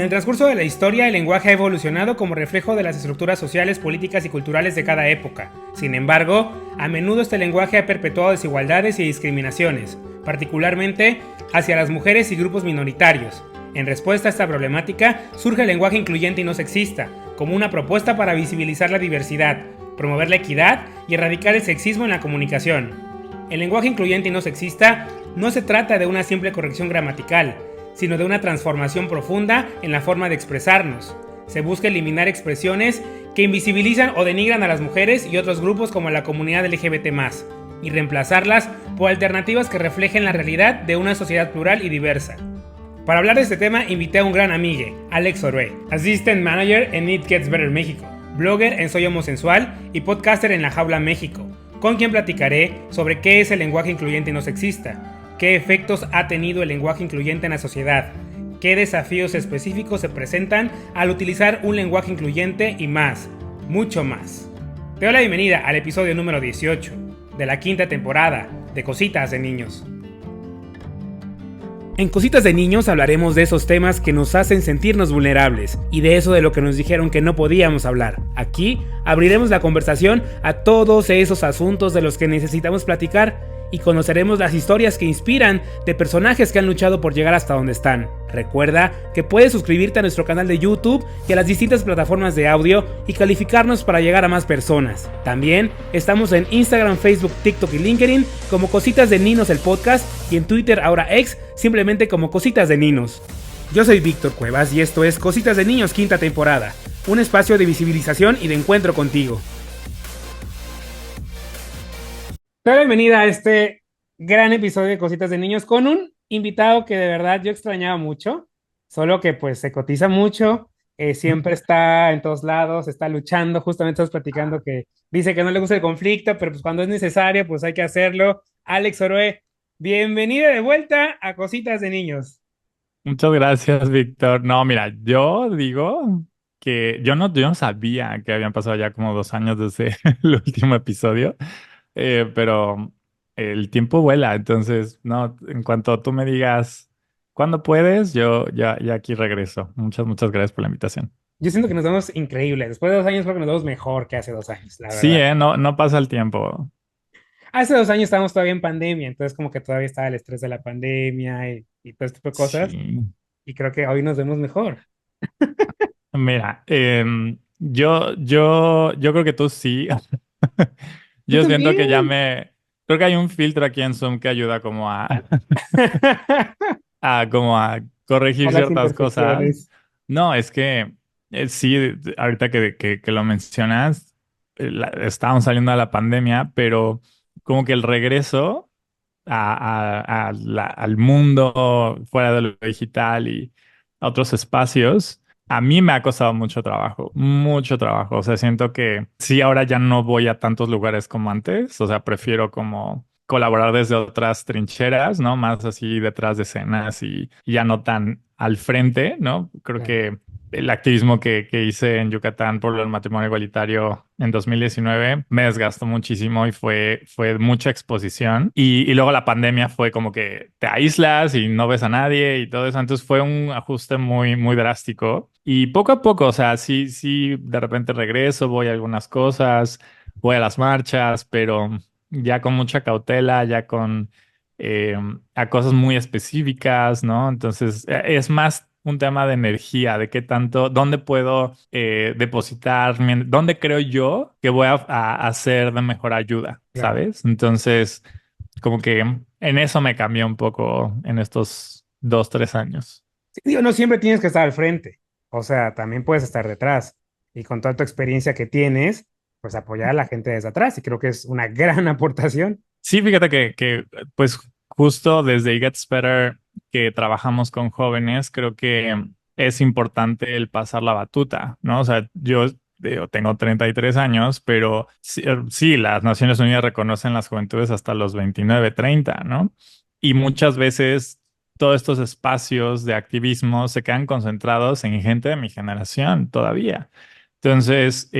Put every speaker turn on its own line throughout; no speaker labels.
el transcurso de la historia, el lenguaje ha evolucionado como reflejo de las estructuras sociales, políticas y culturales de cada época. Sin embargo, a menudo este lenguaje ha perpetuado desigualdades y discriminaciones, particularmente hacia las mujeres y grupos minoritarios. En respuesta a esta problemática, surge el lenguaje incluyente y no sexista, como una propuesta para visibilizar la diversidad, promover la equidad y erradicar el sexismo en la comunicación. El lenguaje incluyente y no sexista no se trata de una simple corrección gramatical, sino de una transformación profunda en la forma de expresarnos. Se busca eliminar expresiones que invisibilizan o denigran a las mujeres y otros grupos como la comunidad LGBT+, y reemplazarlas por alternativas que reflejen la realidad de una sociedad plural y diversa. Para hablar de este tema, invité a un gran amigo, Alex Orue, Assistant Manager en It Gets Better México, blogger en Soy Homosensual y podcaster en La Jaula México, con quien platicaré sobre qué es el lenguaje incluyente y no sexista, qué efectos ha tenido el lenguaje incluyente en la sociedad, qué desafíos específicos se presentan al utilizar un lenguaje incluyente y más, mucho más. Te doy la bienvenida al episodio número 18 de la quinta temporada de Cositas de Niños. En Cositas de Niños hablaremos de esos temas que nos hacen sentirnos vulnerables y de eso de lo que nos dijeron que no podíamos hablar. Aquí abriremos la conversación a todos esos asuntos de los que necesitamos platicar y conoceremos las historias que inspiran de personajes que han luchado por llegar hasta donde están. Recuerda que puedes suscribirte a nuestro canal de YouTube y a las distintas plataformas de audio y calificarnos para llegar a más personas. También estamos en Instagram, Facebook, TikTok y LinkedIn como Cositas de Ninos el podcast y en Twitter, ahora X, simplemente como Cositas de Ninos. Yo soy Víctor Cuevas y esto es Cositas de Niños quinta temporada, un espacio de visibilización y de encuentro contigo. Te doy la bienvenida a este gran episodio de Cositas de Niños con un invitado que de verdad yo extrañaba mucho, solo que pues se cotiza mucho, siempre está en todos lados, está luchando, justamente estamos platicando que dice que no le gusta el conflicto, pero pues cuando es necesario pues hay que hacerlo. Alex Orue, bienvenida de vuelta a Cositas de Niños.
Muchas gracias, Víctor. No, mira, yo digo que yo no sabía que habían pasado ya como 2 años desde el último episodio, pero el tiempo vuela, entonces, no, en cuanto tú me digas cuándo puedes, yo ya aquí regreso. Muchas gracias por la invitación.
Yo siento que nos vemos increíble, después de 2 años creo que nos vemos mejor que hace 2 años, la
Sí,
verdad.
no pasa el tiempo.
Hace 2 años estábamos todavía en pandemia, entonces como que todavía estaba el estrés de la pandemia y todo este tipo de cosas.
Sí.
Y creo que hoy nos vemos mejor.
Mira, yo creo que tú sí.
Tú
Yo siento que
también.
creo que hay un filtro aquí en Zoom que ayuda como a corregir
Por las
ciertas cosas.
imperfecciones.
No, es que sí, ahorita que lo mencionas, estábamos saliendo de la pandemia, pero como que el regreso al mundo fuera de lo digital y a otros espacios, a mí me ha costado mucho trabajo, mucho trabajo. O sea, siento que sí, ahora ya no voy a tantos lugares como antes. O sea, prefiero como colaborar desde otras trincheras, ¿no? Más así detrás de escenas y ya no tan al frente, ¿no? Creo
Claro.
que el activismo que hice en Yucatán por el matrimonio igualitario en 2019 me desgastó muchísimo y fue mucha exposición. Y luego la pandemia fue como que te aíslas y no ves a nadie y todo eso. Entonces fue un ajuste muy drástico. Y poco a poco, o sea, sí, de repente regreso, voy a algunas cosas, voy a las marchas, pero ya con mucha cautela, ya con eh, a cosas muy específicas, ¿no? Entonces, es más un tema de energía, de qué tanto, dónde puedo depositar, dónde creo yo que voy a hacer de mejor ayuda,
Claro.
¿sabes? Entonces, como que en eso me cambió un poco en estos 2, 3 años.
Sí, digo, no siempre tienes que estar al frente. O sea, también puedes estar detrás. Y con toda tu experiencia que tienes, pues apoyar a la gente desde atrás. Y creo que es una gran aportación.
Sí, fíjate pues justo desde It Gets Better que trabajamos con jóvenes, creo que es importante el pasar la batuta, ¿no? O sea, yo digo, tengo 33 años, pero sí, sí, las Naciones Unidas reconocen las juventudes hasta los 29, 30, ¿no? Y muchas veces todos estos espacios de activismo se quedan concentrados en gente de mi generación todavía. Entonces,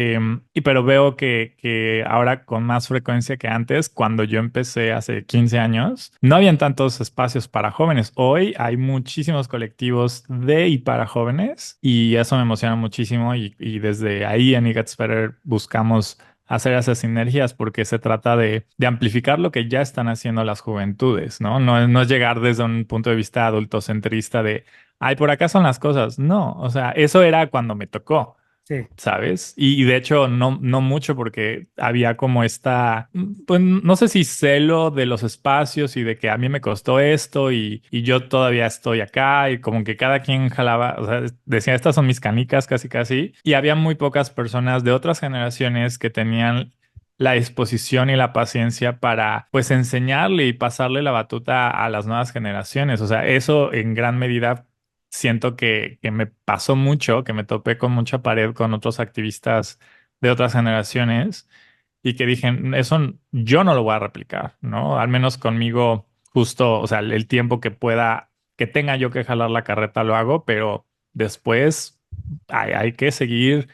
pero veo que ahora con más frecuencia que antes, cuando yo empecé hace 15 años, no habían tantos espacios para jóvenes. Hoy hay muchísimos colectivos de y para jóvenes y eso me emociona muchísimo y desde ahí en It Gets Better buscamos hacer esas sinergias porque se trata de amplificar lo que ya están haciendo las juventudes, ¿no? No es llegar desde un punto de vista adultocentrista de, ay, por acá son las cosas. No, o sea, eso era cuando me tocó.
Sí.
¿Sabes? Y de hecho no mucho porque había como esta, pues no sé si celo de los espacios y de que a mí me costó esto y yo todavía estoy acá y como que cada quien jalaba, o sea, decía, estas son mis canicas casi casi. Y había muy pocas personas de otras generaciones que tenían la disposición y la paciencia para pues enseñarle y pasarle la batuta a las nuevas generaciones. O sea, eso en gran medida siento que me pasó mucho, que me topé con mucha pared con otros activistas de otras generaciones y que dije, eso yo no lo voy a replicar, ¿no? Al menos conmigo justo, o sea, el tiempo que pueda, que tenga yo que jalar la carreta lo hago, pero después hay que seguir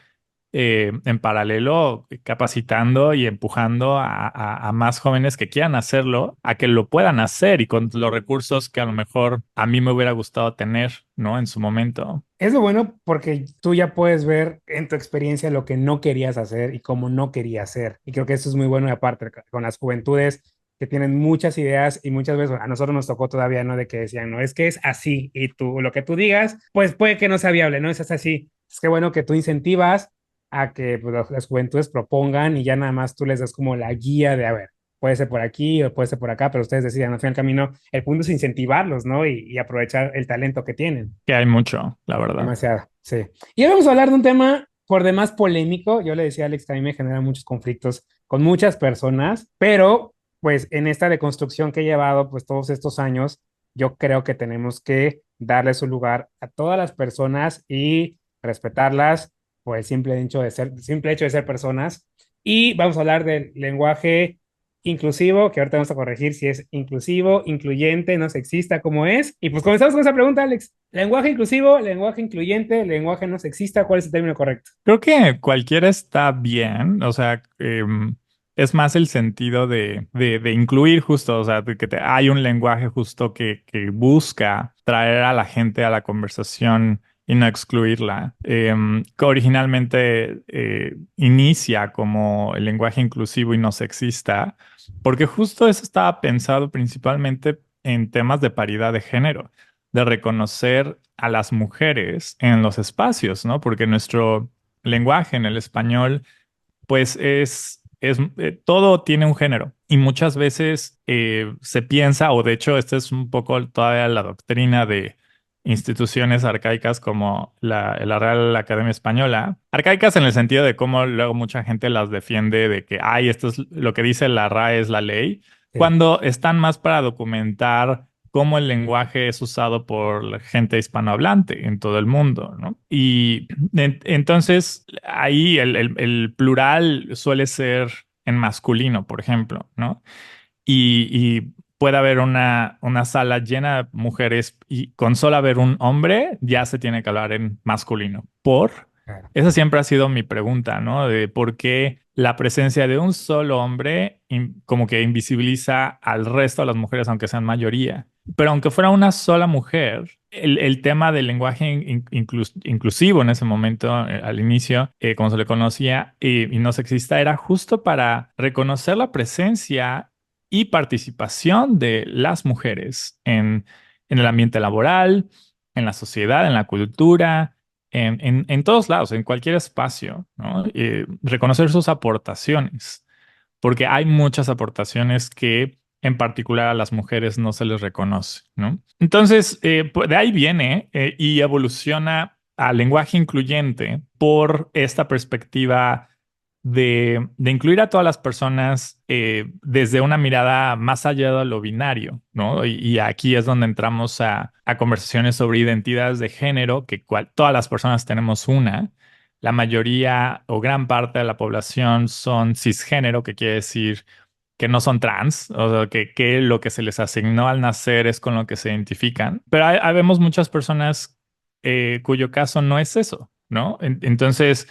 en paralelo capacitando y empujando a más jóvenes que quieran hacerlo, a que lo puedan hacer y con los recursos que a lo mejor a mí me hubiera gustado tener, ¿no? En su momento.
Es lo bueno porque tú ya puedes ver en tu experiencia lo que no querías hacer y cómo no querías hacer. Y creo que eso es muy bueno y aparte con las juventudes que tienen muchas ideas y muchas veces a nosotros nos tocó todavía, ¿no? De que decían, no, es que es así y tú, lo que tú digas, pues puede que no sea viable, ¿no? Es así. Es que bueno que tú incentivas a que pues, las juventudes propongan y ya nada más tú les das como la guía de, a ver, puede ser por aquí o puede ser por acá, pero ustedes decidan, al fin y al camino, el punto es incentivarlos, ¿no? Y aprovechar el talento que tienen.
Que hay mucho, la verdad.
Demasiado, sí. Y hoy vamos a hablar de un tema por demás polémico. Yo le decía a Alex que a mí me genera muchos conflictos con muchas personas, pero pues en esta deconstrucción que he llevado pues todos estos años, yo creo que tenemos que darle su lugar a todas las personas y respetarlas por el simple hecho de ser personas. Y vamos a hablar del lenguaje inclusivo, que ahorita vamos a corregir si es inclusivo, incluyente, no sexista, como es. Y pues comenzamos con esa pregunta, Alex. Lenguaje inclusivo, lenguaje incluyente, lenguaje no sexista, ¿cuál es el término correcto?
Creo que cualquiera está bien, o sea, es más el sentido de incluir justo, o sea, de que hay un lenguaje justo que busca traer a la gente a la conversación y no excluirla. Que originalmente inicia como el lenguaje inclusivo y no sexista, porque justo eso estaba pensado principalmente en temas de paridad de género, de reconocer a las mujeres en los espacios, ¿no? Porque nuestro lenguaje en el español, pues todo tiene un género y muchas veces se piensa, o de hecho, esta es un poco todavía la doctrina de instituciones arcaicas como la Real Academia Española, arcaicas en el sentido de cómo luego mucha gente las defiende de que, ay, esto es lo que dice la RAE es la ley,
Sí,
cuando están más para documentar cómo el lenguaje es usado por la gente hispanohablante en todo el mundo, ¿no? Y entonces ahí el plural suele ser en masculino, por ejemplo, ¿no? Y puede haber una sala llena de mujeres y con solo haber un hombre ya se tiene que hablar en masculino. ¿Por?
claro.
Esa siempre ha sido mi pregunta, ¿no? De por qué la presencia de un solo hombre como que invisibiliza al resto de las mujeres, aunque sean mayoría. Pero aunque fuera una sola mujer, el tema del lenguaje inclusivo en ese momento, al inicio, como se le conocía, y no sexista, era justo para reconocer la presencia y participación de las mujeres en el ambiente laboral, en la sociedad, en la cultura, en todos lados, en cualquier espacio, ¿no? Reconocer sus aportaciones, porque hay muchas aportaciones que en particular a las mujeres no se les reconoce, ¿no? Entonces, pues, de ahí viene y evoluciona al lenguaje incluyente por esta perspectiva de incluir a todas las personas desde una mirada más allá de lo binario, ¿no? Y aquí es donde entramos a conversaciones sobre identidades de género, que todas las personas tenemos una. La mayoría o gran parte de la población son cisgénero, que quiere decir que no son trans, o sea, que lo que se les asignó al nacer es con lo que se identifican. Pero vemos muchas personas cuyo caso no es eso, ¿no? Entonces,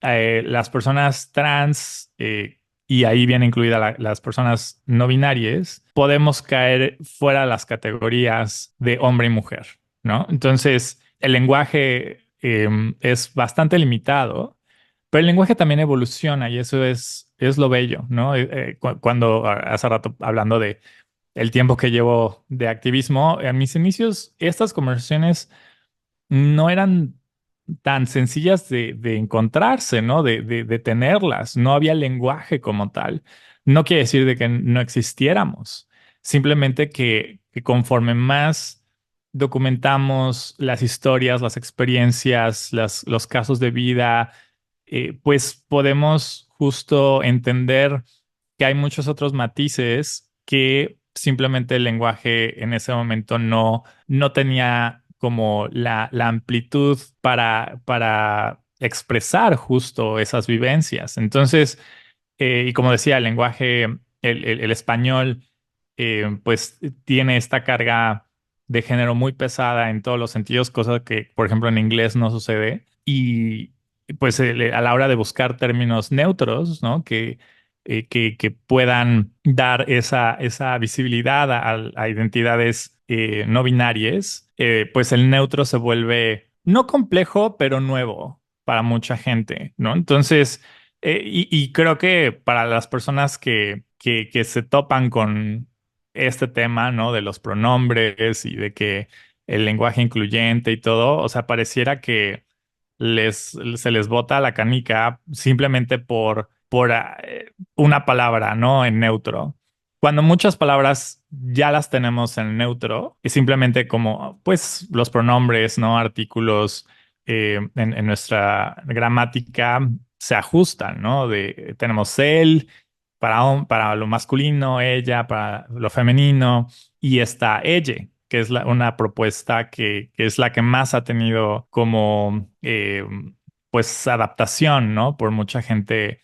las personas trans, y ahí viene incluida las personas no binarias, podemos caer fuera de las categorías de hombre y mujer, ¿no? Entonces, el lenguaje es bastante limitado, pero el lenguaje también evoluciona y eso es lo bello, ¿no? Cuando hace rato hablando de el tiempo que llevo de activismo, en mis inicios, estas conversaciones no eran tan sencillas de encontrarse, ¿no? De tenerlas. No había lenguaje como tal. No quiere decir de que no existiéramos. Simplemente que conforme más documentamos las historias, las experiencias, los casos de vida, pues podemos justo entender que hay muchos otros matices que simplemente el lenguaje en ese momento no tenía como la amplitud para expresar justo esas vivencias. Entonces, y como decía, el lenguaje, el español, pues tiene esta carga de género muy pesada en todos los sentidos, cosa que, por ejemplo, en inglés no sucede. Y pues a la hora de buscar términos neutros, ¿no? Que puedan dar esa visibilidad a identidades no binarias, pues el neutro se vuelve no complejo, pero nuevo para mucha gente, ¿no? Entonces, y creo que para las personas que se topan con este tema, ¿no? De los pronombres y de que el lenguaje incluyente y todo, o sea, pareciera que se les bota la canica simplemente por una palabra, ¿no? En neutro. Cuando muchas palabras ya las tenemos en neutro, y simplemente como, pues, los pronombres, ¿no? Artículos en nuestra gramática se ajustan, ¿no? Tenemos él para lo masculino, ella para lo femenino, y está ella, que es una propuesta que es la que más ha tenido como pues adaptación, ¿no? Por mucha gente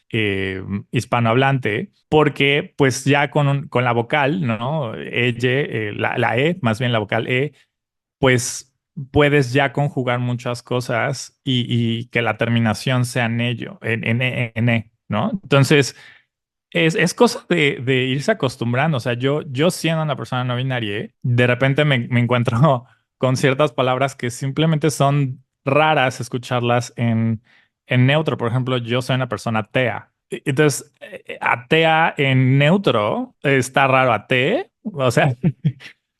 hispanohablante, porque pues ya con la vocal, ¿no? Ella, la E, más bien la vocal E, pues puedes ya conjugar muchas cosas y que la terminación sea en ello, en E, ¿no? Entonces, es cosa de irse acostumbrando. O sea, yo siendo una persona no binaria, de repente me encuentro con ciertas palabras que simplemente son raras escucharlas en neutro. Por ejemplo, yo soy una persona atea. Entonces, atea en neutro está raro ate. O sea,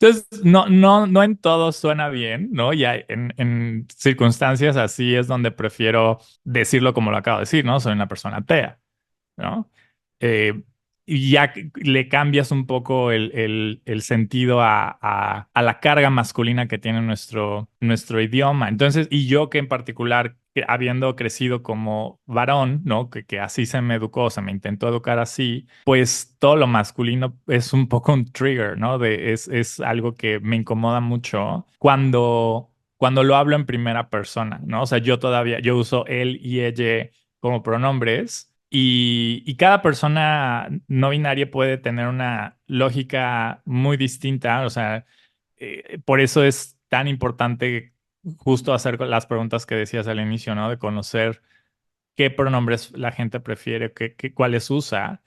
entonces no en todo suena bien, ¿no? Y en circunstancias así es donde prefiero decirlo como lo acabo de decir, ¿no? Soy una persona atea, ¿no? Eh, y ya le cambias un poco el sentido a la carga masculina que tiene nuestro idioma. Entonces, y yo que en particular, habiendo crecido como varón, ¿no? Que así se me educó, se me intentó educar así, pues todo lo masculino es un poco un trigger, ¿no? Es algo que me incomoda mucho cuando lo hablo en primera persona, ¿no? O sea, yo uso él y ella como pronombres. Y cada persona no binaria puede tener una lógica muy distinta. O sea, por eso es tan importante justo hacer las preguntas que decías al inicio, ¿no? De conocer qué pronombres la gente prefiere, cuáles usa,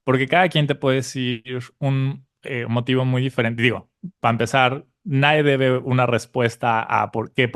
porque cada quien te puede decir un motivo muy diferente. Digo, para empezar, nadie debe una respuesta a por qué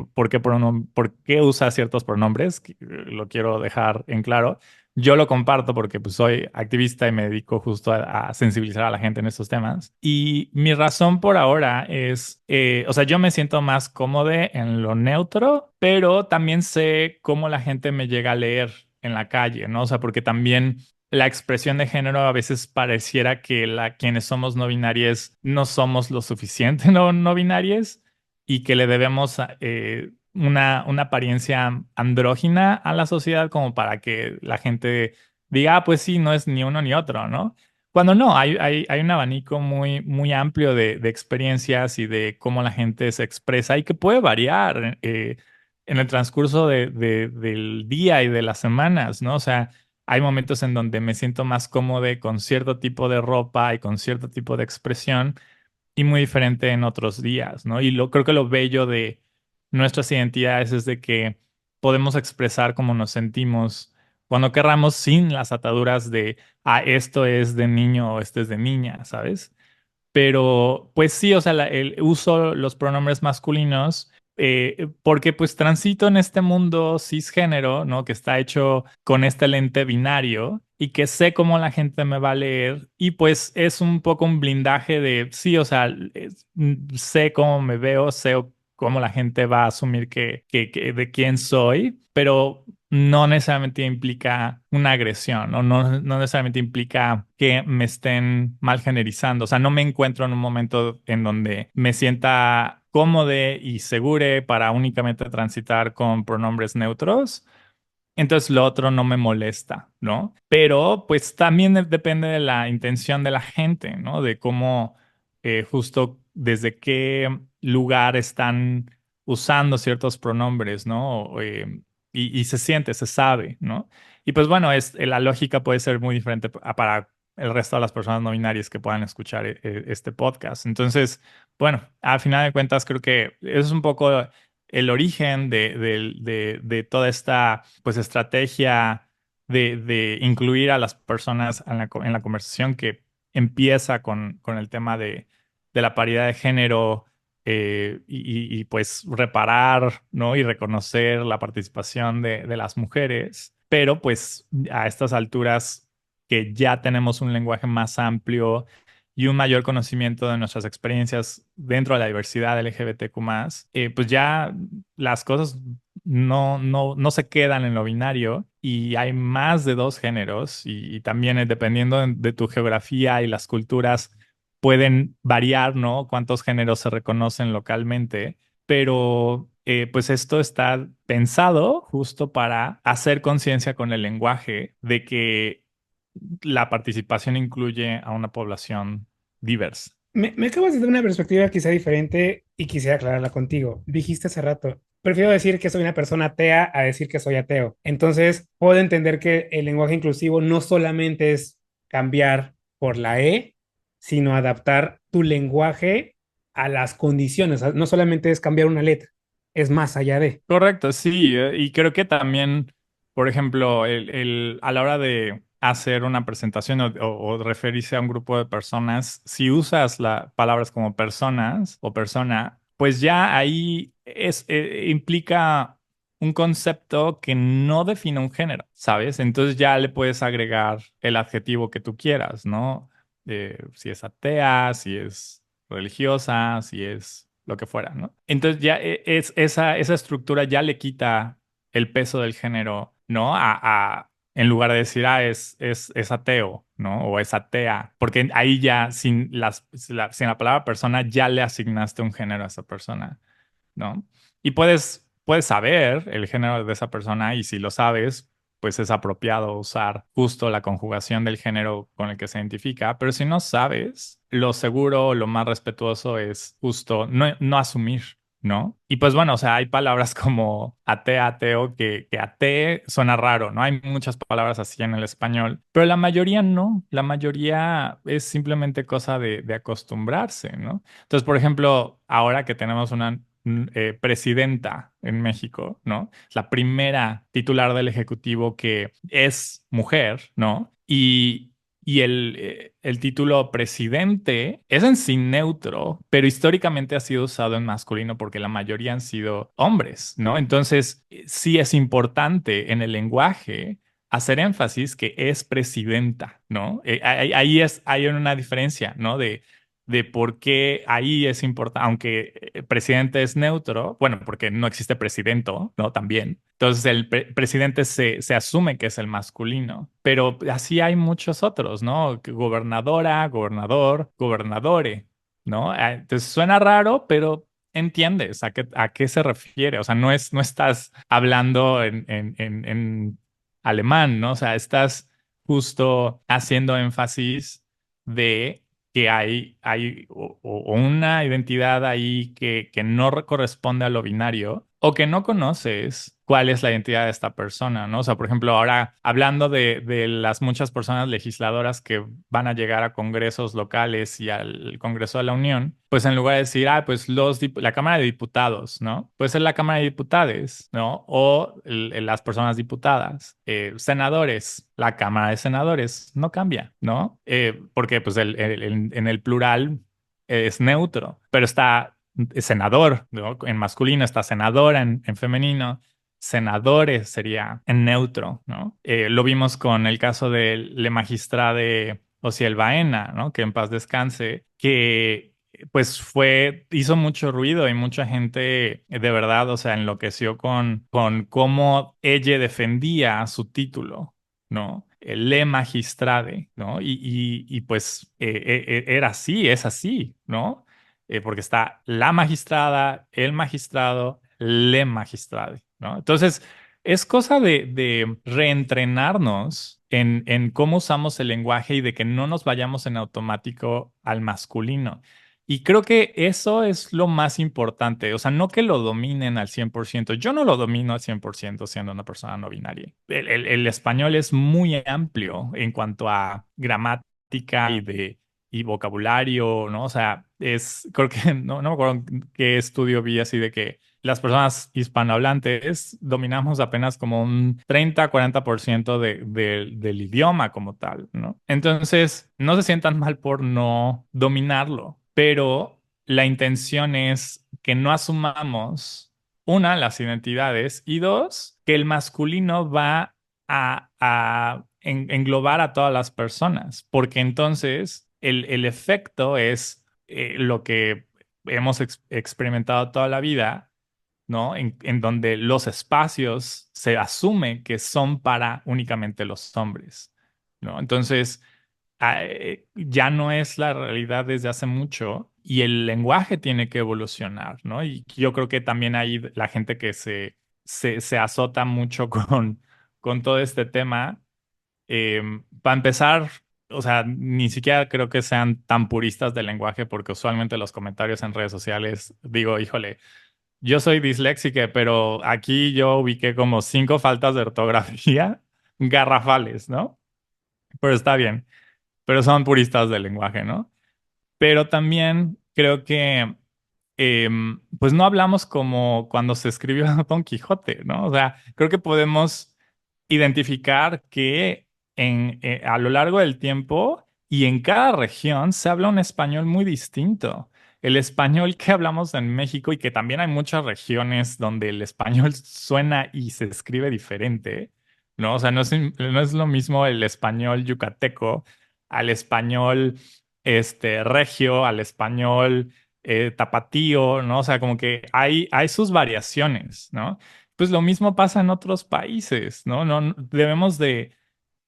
usa ciertos pronombres, que, lo quiero dejar en claro. Yo lo comparto porque pues, soy activista y me dedico justo a sensibilizar a la gente en estos temas. Y mi razón por ahora es, o sea, yo me siento más cómodo en lo neutro, pero también sé cómo la gente me llega a leer en la calle, ¿no? O sea, porque también la expresión de género a veces pareciera que quienes somos no binarias no somos lo suficiente no binarias y que le debemos una apariencia andrógina a la sociedad como para que la gente diga, ah, pues sí, no es ni uno ni otro, ¿no? Cuando no, hay un abanico muy amplio de experiencias y de cómo la gente se expresa y que puede variar en el transcurso del día y de las semanas, ¿no? O sea, hay momentos en donde me siento más cómodo con cierto tipo de ropa y con cierto tipo de expresión y muy diferente en otros días, ¿no? Y creo que lo bello de nuestras identidades es de que podemos expresar cómo nos sentimos cuando querramos, sin las ataduras de, esto es de niño o esto es de niña, ¿sabes? Pero pues sí, o sea, el uso los pronombres masculinos porque pues transito en este mundo cisgénero, ¿no? Que está hecho con este lente binario y que sé cómo la gente me va a leer y pues es un poco un blindaje de, sí, o sea, sé cómo me veo, sé cómo la gente va a asumir de quién soy, pero no necesariamente implica una agresión, o no necesariamente implica que me estén mal generizando. O sea, no me encuentro en un momento en donde me sienta cómodo y segure para únicamente transitar con pronombres neutros. Entonces lo otro no me molesta, ¿no? Pero pues también depende de la intención de la gente, ¿no? De cómo justo desde qué lugar están usando ciertos pronombres, ¿no? Y se siente, se sabe, ¿no? Y pues bueno, la lógica puede ser muy diferente para el resto de las personas no binarias que puedan escuchar este podcast. Entonces, bueno, al final de cuentas creo que es un poco el origen de toda esta pues estrategia de incluir a las personas en la conversación que empieza con el tema de la paridad de género y, pues reparar, ¿no? Y reconocer la participación de las mujeres, pero pues a estas alturas que ya tenemos un lenguaje más amplio y un mayor conocimiento de nuestras experiencias dentro de la diversidad LGBTQ+, pues ya las cosas no se quedan en lo binario y hay más de dos géneros y también dependiendo de tu geografía y las culturas pueden variar, ¿no? Cuántos géneros se reconocen localmente, pero pues esto está pensado justo para hacer conciencia con el lenguaje de que la participación incluye a una población diversa.
Me acabas de dar una perspectiva quizá diferente y quisiera aclararla contigo. Dijiste hace rato, prefiero decir que soy una persona atea a decir que soy ateo. Entonces, puedo entender que el lenguaje inclusivo no solamente es cambiar por la E, sino adaptar tu lenguaje a las condiciones. No solamente es cambiar una letra, es más allá de.
Correcto, sí, y creo que también, por ejemplo, a la hora de hacer una presentación o referirse a un grupo de personas, si usas palabras como personas o persona, pues ya ahí implica un concepto que no define un género, ¿sabes? Entonces ya le puedes agregar el adjetivo que tú quieras, ¿no? Si es atea, si es religiosa, si es lo que fuera, ¿no? Entonces ya esa estructura ya le quita el peso del género, ¿no? En lugar de decir, es ateo, ¿no? O es atea, porque ahí ya sin la palabra persona ya le asignaste un género a esa persona, ¿no? Y puedes saber el género de esa persona y si lo sabes, pues es apropiado usar justo la conjugación del género con el que se identifica, pero si no sabes, lo seguro, lo más respetuoso es justo no asumir, ¿no? Y pues bueno, o sea, hay palabras como atea, ateo, que ate suena raro, ¿no? Hay muchas palabras así en el español, pero la mayoría no, la mayoría es simplemente cosa de acostumbrarse, ¿no? Entonces, por ejemplo, ahora que tenemos una presidenta en México, ¿no? Es la primera titular del Ejecutivo que es mujer, ¿no? Y el título presidente es en sí neutro, pero históricamente ha sido usado en masculino porque la mayoría han sido hombres, ¿no? Entonces, sí es importante en el lenguaje hacer énfasis que es presidenta, ¿no? Hay una diferencia, ¿no? De por qué ahí es importante, aunque el presidente es neutro, bueno, porque no existe presidente, ¿no? También. Entonces el presidente se asume que es el masculino, pero así hay muchos otros, ¿no? Gobernadora, gobernador, gobernadore, ¿no? Entonces suena raro, pero entiendes a qué se refiere. O sea, no estás hablando en alemán, ¿no? O sea, estás justo haciendo énfasis de que hay una identidad ahí que no corresponde a lo binario o que no conoces cuál es la identidad de esta persona, ¿no? O sea, por ejemplo, ahora hablando de las muchas personas legisladoras que van a llegar a congresos locales y al Congreso de la Unión, pues en lugar de decir, pues la Cámara de Diputados, ¿no? Puede ser la Cámara de Diputades, ¿no? O las personas diputadas, senadores, la Cámara de Senadores, no cambia, ¿no? Porque pues en el plural es neutro, pero está senador, ¿no? En masculino está senadora, en femenino, senadores sería en neutro, ¿no? Lo vimos con el caso de Le Magistrade Ociel Baena, ¿no? Que en paz descanse, que pues hizo mucho ruido y mucha gente de verdad, o sea, enloqueció con cómo ella defendía su título, ¿no? El Le Magistrade, ¿no? Pues era así, es así, ¿no? Porque está la magistrada, el magistrado, le magistrade, ¿no? Entonces, es cosa de reentrenarnos en cómo usamos el lenguaje y de que no nos vayamos en automático al masculino. Y creo que eso es lo más importante, o sea, no que lo dominen al 100%. Yo no lo domino al 100% siendo una persona no binaria. El español es muy amplio en cuanto a gramática y vocabulario, ¿no? O sea, creo que no me acuerdo qué estudio vi así de que las personas hispanohablantes dominamos apenas como un 30-40% del idioma como tal, ¿no? Entonces, no se sientan mal por no dominarlo, pero la intención es que no asumamos, una, las identidades y dos, que el masculino va a englobar a todas las personas, porque entonces el efecto es lo que hemos experimentado toda la vida, ¿no? En donde los espacios se asume que son para únicamente los hombres, ¿no? Entonces, ya no es la realidad desde hace mucho y el lenguaje tiene que evolucionar, ¿no? Y yo creo que también hay la gente que se azota mucho con todo este tema. Para empezar, o sea, ni siquiera creo que sean tan puristas del lenguaje porque usualmente los comentarios en redes sociales digo, híjole, yo soy disléxica, pero aquí yo ubiqué como 5 faltas de ortografía garrafales, ¿no? Pero está bien, pero son puristas del lenguaje, ¿no? Pero también creo que, pues no hablamos como cuando se escribió Don Quijote, ¿no? O sea, creo que podemos identificar que a lo largo del tiempo y en cada región se habla un español muy distinto. El español que hablamos en México y que también hay muchas regiones donde el español suena y se escribe diferente, ¿no? O sea, no es lo mismo el español yucateco al español regio, al español tapatío, ¿no? O sea, como que hay sus variaciones, ¿no? Pues lo mismo pasa en otros países, ¿no? Debemos de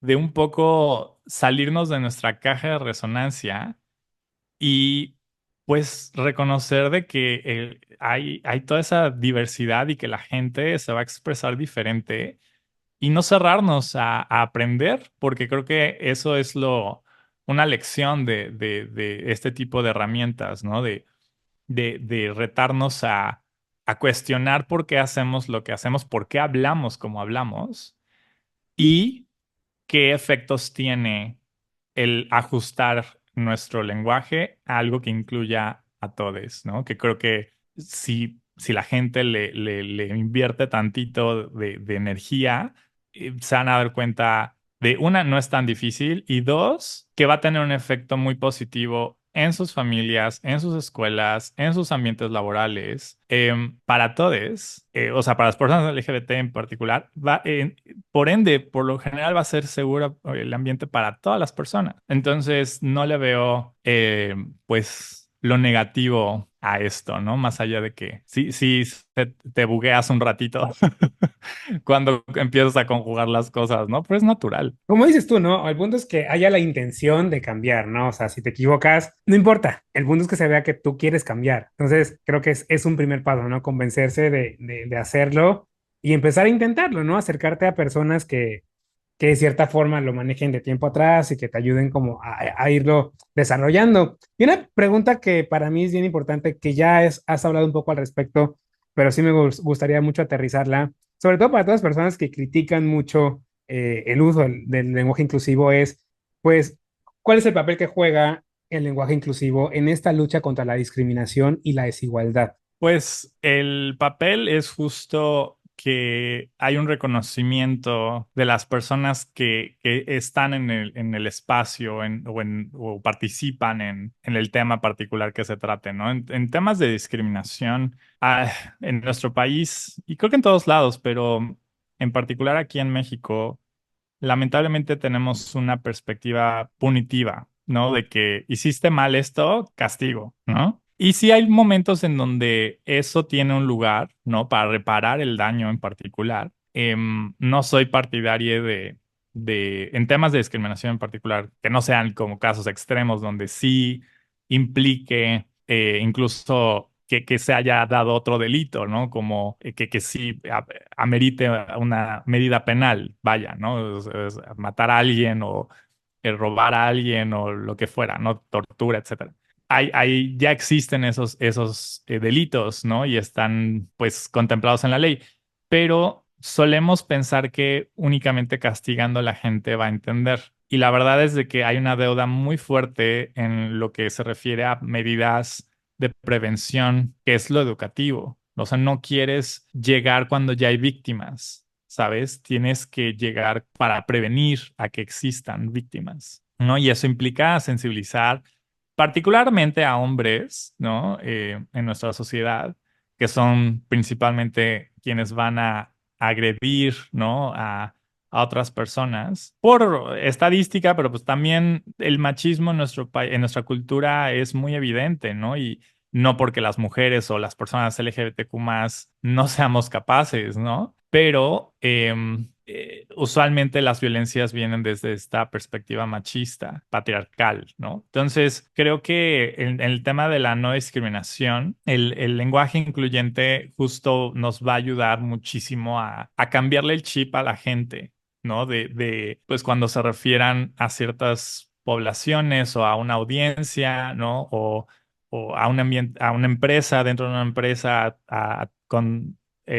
un poco salirnos de nuestra caja de resonancia y pues reconocer de que hay toda esa diversidad y que la gente se va a expresar diferente y no cerrarnos a aprender, porque creo que eso es una lección de este tipo de herramientas, ¿no? De retarnos a cuestionar por qué hacemos lo que hacemos, por qué hablamos como hablamos y qué efectos tiene el ajustar nuestro lenguaje a algo que incluya a todos, ¿no? Que creo que si la gente le invierte tantito de energía, se van a dar cuenta de una, no es tan difícil, y dos, que va a tener un efecto muy positivo en sus familias, en sus escuelas, en sus ambientes laborales, para todos, o sea, para las personas LGBT en particular, por ende, por lo general va a ser seguro el ambiente para todas las personas. Entonces, no le veo, pues, lo negativo a esto, ¿no? Más allá de que sí te bugueas un ratito cuando empiezas a conjugar las cosas, ¿no? Pero es natural.
Como dices tú, ¿no? El punto es que haya la intención de cambiar, ¿no? O sea, si te equivocas, no importa. El punto es que se vea que tú quieres cambiar. Entonces, creo que es un primer paso, ¿no? Convencerse de hacerlo y empezar a intentarlo, ¿no? Acercarte a personas que de cierta forma lo manejen de tiempo atrás y que te ayuden como a irlo desarrollando. Y una pregunta que para mí es bien importante, que ya has hablado un poco al respecto, pero sí me gustaría mucho aterrizarla, sobre todo para todas las personas que critican mucho el uso del lenguaje inclusivo, es, pues, ¿cuál es el papel que juega el lenguaje inclusivo en esta lucha contra la discriminación y la desigualdad?
Pues el papel es justo que hay un reconocimiento de las personas que están en el espacio o participan en el tema particular que se trate, ¿no? En temas de discriminación, en nuestro país, y creo que en todos lados, pero en particular aquí en México, lamentablemente tenemos una perspectiva punitiva, ¿no? De que hiciste mal esto, castigo, ¿no? Y sí hay momentos en donde eso tiene un lugar, ¿no? Para reparar el daño en particular. No soy partidario en temas de discriminación en particular, que no sean como casos extremos donde sí implique incluso que se haya dado otro delito, ¿no? Como que sí amerite una medida penal, vaya, ¿no? Matar a alguien o robar a alguien o lo que fuera, ¿no? Tortura, etcétera. Ya existen esos delitos, ¿no? Y están, pues, contemplados en la ley, pero solemos pensar que únicamente castigando a la gente va a entender. Y la verdad es de que hay una deuda muy fuerte en lo que se refiere a medidas de prevención, que es lo educativo. O sea, no quieres llegar cuando ya hay víctimas, ¿sabes? Tienes que llegar para prevenir a que existan víctimas, ¿no? Y eso implica sensibilizar particularmente a hombres, ¿no? En nuestra sociedad, que son principalmente quienes van a agredir, ¿no? A otras personas por estadística, pero pues también el machismo en en nuestra cultura es muy evidente, ¿no? Y no porque las mujeres o las personas LGBTQ más no seamos capaces, ¿no? Pero usualmente las violencias vienen desde esta perspectiva machista, patriarcal, ¿no? Entonces, creo que en el tema de la no discriminación, el lenguaje incluyente justo nos va a ayudar muchísimo a cambiarle el chip a la gente, ¿no? Pues cuando se refieran a ciertas poblaciones o a una audiencia, ¿no? O a un ambiente, a una empresa, dentro de una empresa, con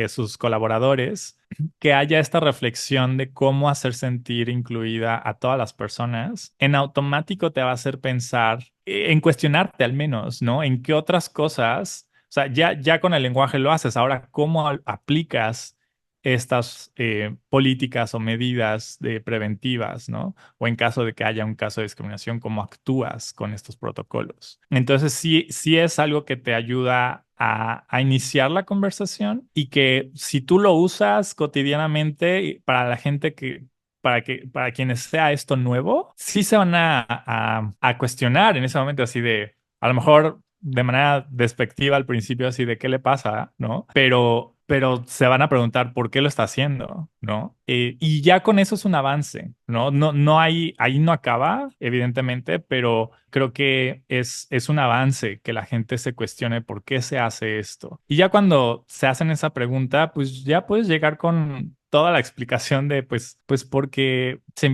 sus colaboradores, que haya esta reflexión de cómo hacer sentir incluida a todas las personas, en automático te va a hacer pensar, en cuestionarte al menos, ¿no? En qué otras cosas, o sea, ya con el lenguaje lo haces, ahora cómo aplicas estas políticas o medidas de preventivas, ¿no? O en caso de que haya un caso de discriminación, cómo actúas con estos protocolos. Entonces, sí es algo que te ayuda a iniciar la conversación y que si tú lo usas cotidianamente para la gente para quienes sea esto nuevo, sí se van a cuestionar en ese momento así de, a lo mejor de manera despectiva al principio, así de qué le pasa, ¿no? Pero se van a preguntar por qué lo está haciendo, ¿no? Y ya con eso es un avance, ¿no? No hay, ahí no acaba, evidentemente, pero creo que es un avance que la gente se cuestione por qué se hace esto. Y ya cuando se hacen esa pregunta, pues ya puedes llegar con toda la explicación de, pues porque se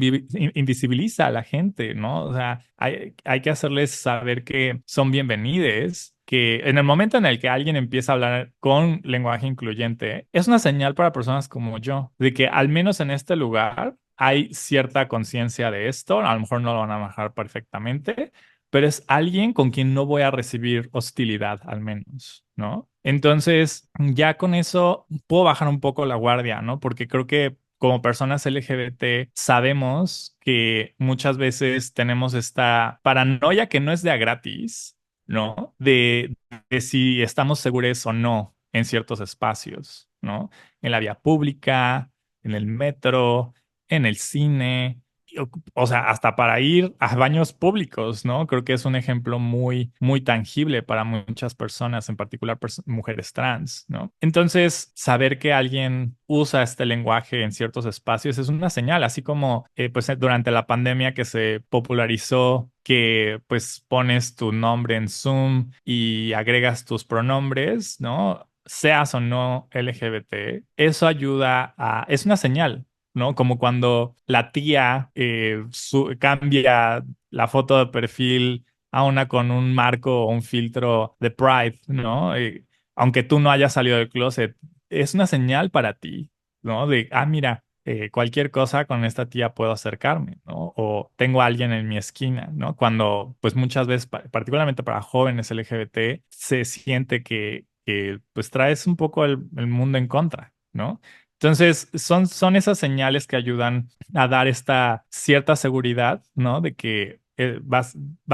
invisibiliza a la gente, ¿no? O sea, hay que hacerles saber que son bienvenidos, que en el momento en el que alguien empieza a hablar con lenguaje incluyente, es una señal para personas como yo, de que al menos en este lugar hay cierta conciencia de esto, a lo mejor no lo van a manejar perfectamente, pero es alguien con quien no voy a recibir hostilidad, al menos, ¿no? Entonces, ya con eso puedo bajar un poco la guardia, ¿no? Porque creo que como personas LGBT sabemos que muchas veces tenemos esta paranoia que no es de a gratis, ¿no? De si estamos seguros o no en ciertos espacios, ¿no? En la vía pública, en el metro, en el cine, o sea, hasta para ir a baños públicos, ¿no? Creo que es un ejemplo muy tangible para muchas personas, en particular mujeres trans, ¿no? Entonces, saber que alguien usa este lenguaje en ciertos espacios es una señal, así como pues durante la pandemia que se popularizó que pues pones tu nombre en Zoom y agregas tus pronombres, ¿no? Seas o no LGBT, eso ayuda es una señal, ¿no? Como cuando la tía cambia la foto de perfil a una con un marco o un filtro de Pride, ¿no? aunque tú no hayas salido del closet, es una señal para ti, ¿no? De, mira, cualquier cosa con esta tía puedo acercarme, ¿no? O tengo a alguien en mi esquina, ¿no? Cuando, pues muchas veces, particularmente para jóvenes LGBT, se siente que pues traes un poco el mundo en contra, ¿no? Entonces, son esas señales que ayudan a dar esta cierta seguridad, ¿no? De que va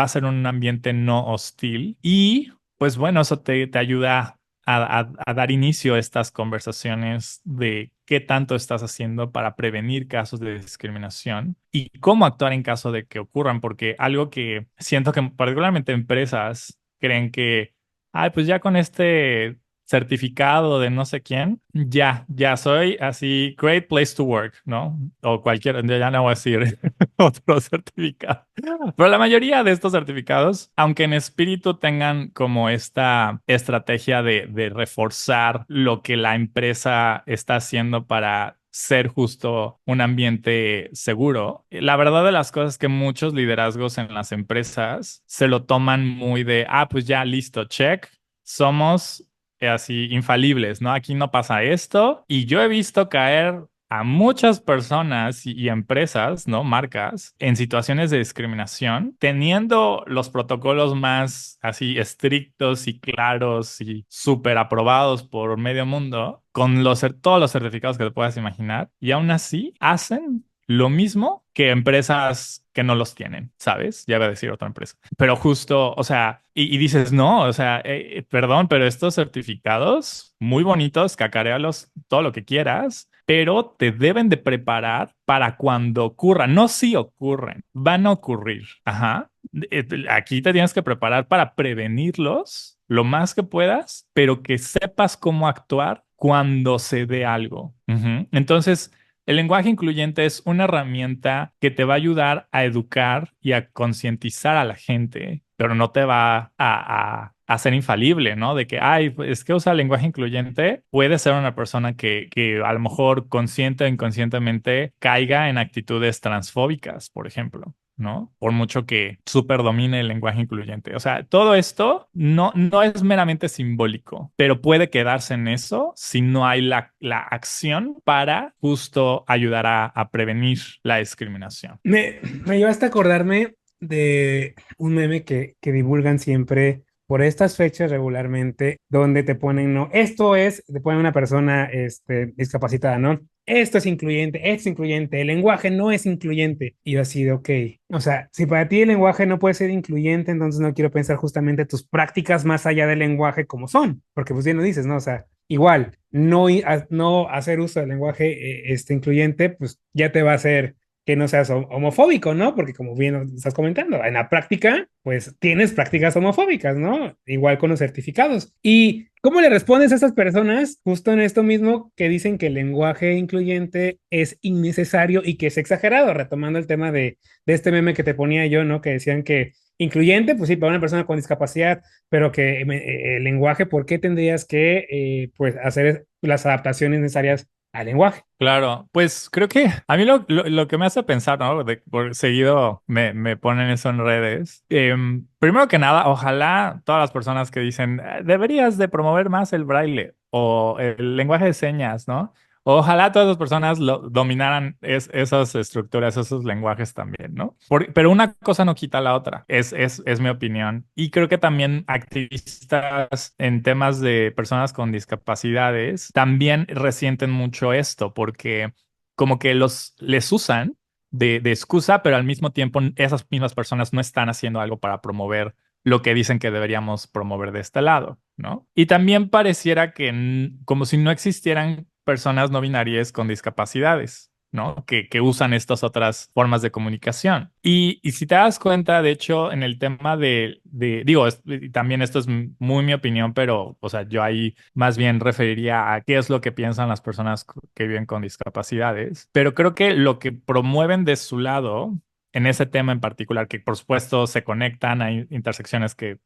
a ser un ambiente no hostil y, pues bueno, eso te ayuda a dar inicio a estas conversaciones de qué tanto estás haciendo para prevenir casos de discriminación y cómo actuar en caso de que ocurran, porque algo que siento que particularmente empresas creen que, ay, pues ya con este certificado de no sé quién, ya soy así, great place to work, ¿no? O cualquier, ya no voy a decir otro certificado. Pero la mayoría de estos certificados, aunque en espíritu tengan como esta estrategia de reforzar lo que la empresa está haciendo para ser justo un ambiente seguro. La verdad de las cosas es que muchos liderazgos en las empresas se lo toman muy de, pues ya listo, check, somos así infalibles, ¿no? Aquí no pasa esto. Y yo he visto caer a muchas personas y empresas, ¿no? Marcas, en situaciones de discriminación, teniendo los protocolos más así estrictos y claros y súper aprobados por medio mundo, con todos los certificados que te puedas imaginar, y aún así hacen lo mismo que empresas que no los tienen, ¿sabes? Ya voy a decir otra empresa. Pero justo, o sea, y dices, no, o sea, perdón, pero estos certificados muy bonitos, cacaréalos todo lo que quieras, pero te deben de preparar para cuando ocurran. No si ocurren, van a ocurrir. Ajá. Aquí te tienes que preparar para prevenirlos lo más que puedas, pero que sepas cómo actuar cuando se dé algo. Ujú. Entonces, el lenguaje incluyente es una herramienta que te va a ayudar a educar y a concientizar a la gente, pero no te va a ser infalible, ¿no? De que, pues, es que usa lenguaje incluyente, puede ser una persona que a lo mejor consciente o inconscientemente caiga en actitudes transfóbicas, por ejemplo. ¿No? Por mucho que súper domine el lenguaje incluyente. O sea, todo esto no es meramente simbólico, pero puede quedarse en eso si no hay la acción para justo ayudar a prevenir la discriminación.
Me llevaste a acordarme de un meme que divulgan siempre por estas fechas regularmente, donde te ponen, no, te ponen una persona discapacitada, ¿no? Esto es incluyente, esto es incluyente, el lenguaje no es incluyente. Y yo así de, ok, o sea, si para ti el lenguaje no puede ser incluyente, entonces no quiero pensar justamente tus prácticas más allá del lenguaje como son, porque pues bien lo dices, ¿no? O sea, igual, no hacer uso del lenguaje incluyente, pues ya te va a hacer que no seas homofóbico, ¿no? Porque como bien nos estás comentando, en la práctica, pues tienes prácticas homofóbicas, ¿no? Igual con los certificados. ¿Y cómo le respondes a estas personas justo en esto mismo que dicen que el lenguaje incluyente es innecesario y que es exagerado? Retomando el tema de este meme que te ponía yo, ¿no? Que decían que incluyente, pues sí, para una persona con discapacidad, pero que el lenguaje, ¿por qué tendrías que, pues, hacer las adaptaciones necesarias al lenguaje?
Claro, pues creo que a mí lo que me hace pensar, ¿no? Por seguido me ponen eso en redes. Primero que nada, ojalá todas las personas que dicen, deberías de promover más el braille o el lenguaje de señas, ¿no? Ojalá todas las personas dominaran esas estructuras, esos lenguajes también, ¿no? Pero una cosa no quita la otra, es mi opinión. Y creo que también activistas en temas de personas con discapacidades también resienten mucho esto, porque como que les usan de excusa, pero al mismo tiempo esas mismas personas no están haciendo algo para promover lo que dicen que deberíamos promover de este lado, ¿no? Y también pareciera que como si no existieran personas no binarias con discapacidades, ¿no? Que usan estas otras formas de comunicación. Y si te das cuenta, de hecho, en el tema digo, y también esto es muy mi opinión, pero, o sea, yo ahí más bien referiría a qué es lo que piensan las personas que viven con discapacidades, pero creo que lo que promueven de su lado en ese tema en particular, que por supuesto se conectan, hay intersecciones que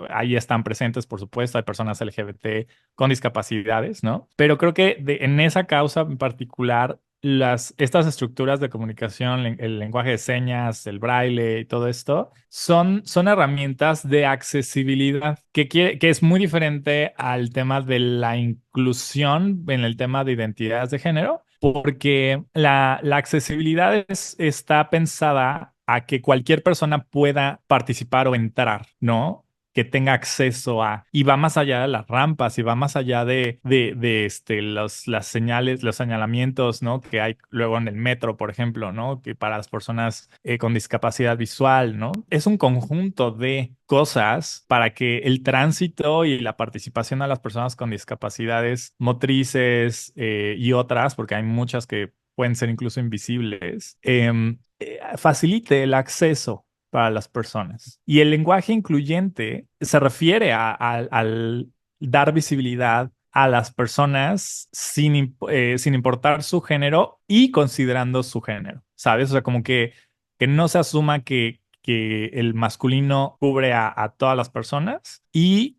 ahí están presentes, por supuesto, hay personas LGBT con discapacidades, ¿no? Pero creo que en esa causa en particular, estas estructuras de comunicación, el lenguaje de señas, el braille y todo esto, son herramientas de accesibilidad que es muy diferente al tema de la inclusión en el tema de identidades de género, porque la accesibilidad está pensada a que cualquier persona pueda participar o entrar, ¿no? Que tenga acceso a, y va más allá de las rampas, y va más allá de las señales, los señalamientos, ¿no? Que hay luego en el metro, por ejemplo, ¿no? Que para las personas con discapacidad visual, ¿no? Es un conjunto de cosas para que el tránsito y la participación de las personas con discapacidades motrices y otras, porque hay muchas que pueden ser incluso invisibles, facilite el acceso para las personas. Y el lenguaje incluyente se refiere al dar visibilidad a las personas sin importar su género y considerando su género, ¿sabes? O sea, como que no se asuma que el masculino cubre a todas las personas y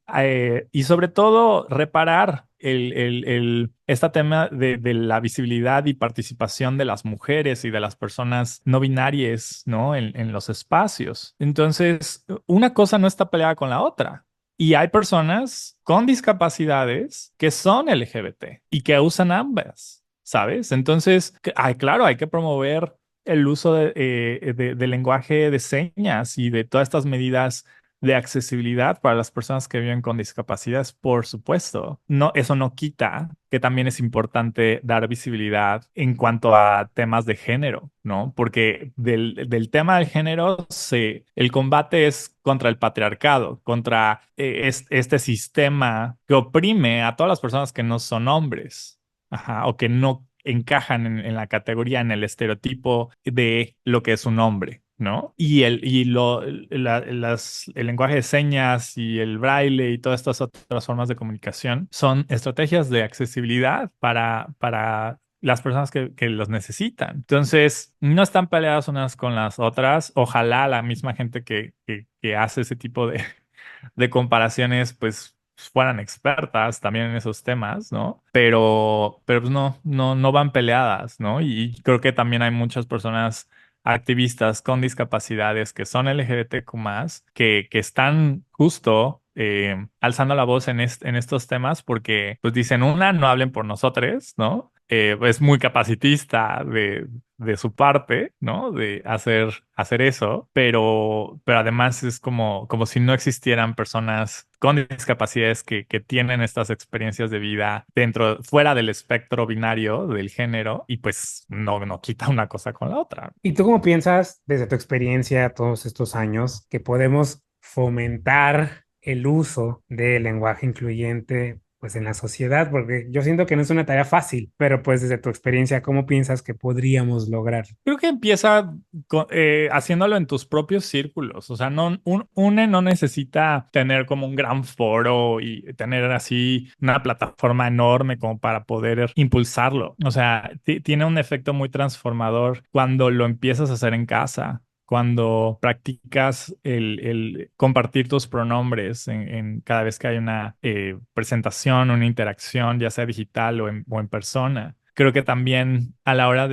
sobre todo reparar este tema de la visibilidad y participación de las mujeres y de las personas no binarias, ¿no? En los espacios. Entonces, una cosa no está peleada con la otra. Y hay personas con discapacidades que son LGBT y que usan ambas, ¿sabes? Entonces, claro, hay que promover el uso del lenguaje de señas y de todas estas medidas de accesibilidad para las personas que viven con discapacidades, por supuesto. No, eso no quita que también es importante dar visibilidad en cuanto a temas de género, ¿no? Porque del tema del género, el combate es contra el patriarcado, contra este sistema que oprime a todas las personas que no son hombres, ajá, o que no encajan en la categoría, en el estereotipo de lo que es un hombre, ¿no? El lenguaje de señas y el braille y todas estas otras formas de comunicación son estrategias de accesibilidad para las personas que los necesitan. Entonces, no están peleadas unas con las otras. Ojalá la misma gente que hace ese tipo de comparaciones, pues fueran expertas también en esos temas, ¿no? Pero pues no van peleadas, ¿no? Y creo que también hay muchas personas activistas con discapacidades que son LGBTQ+, que están justo alzando la voz en estos temas porque pues dicen, una, no hablen por nosotros, ¿no? Es muy capacitista de su parte, ¿no? De hacer eso, pero además es como si no existieran personas con discapacidades que tienen estas experiencias de vida fuera del espectro binario del género y pues no quita una cosa con la otra.
¿Y tú cómo piensas, desde tu experiencia todos estos años, que podemos fomentar el uso del lenguaje incluyente, pues, en la sociedad? Porque yo siento que no es una tarea fácil, pero pues desde tu experiencia, ¿cómo piensas que podríamos lograr?
Creo que empieza haciéndolo en tus propios círculos. O sea, UNE no necesita tener como un gran foro y tener así una plataforma enorme como para poder impulsarlo. O sea, tiene un efecto muy transformador cuando lo empiezas a hacer en casa. Cuando practicas el compartir tus pronombres en cada vez que hay una presentación, una interacción, ya sea digital o en persona. Creo que también a la hora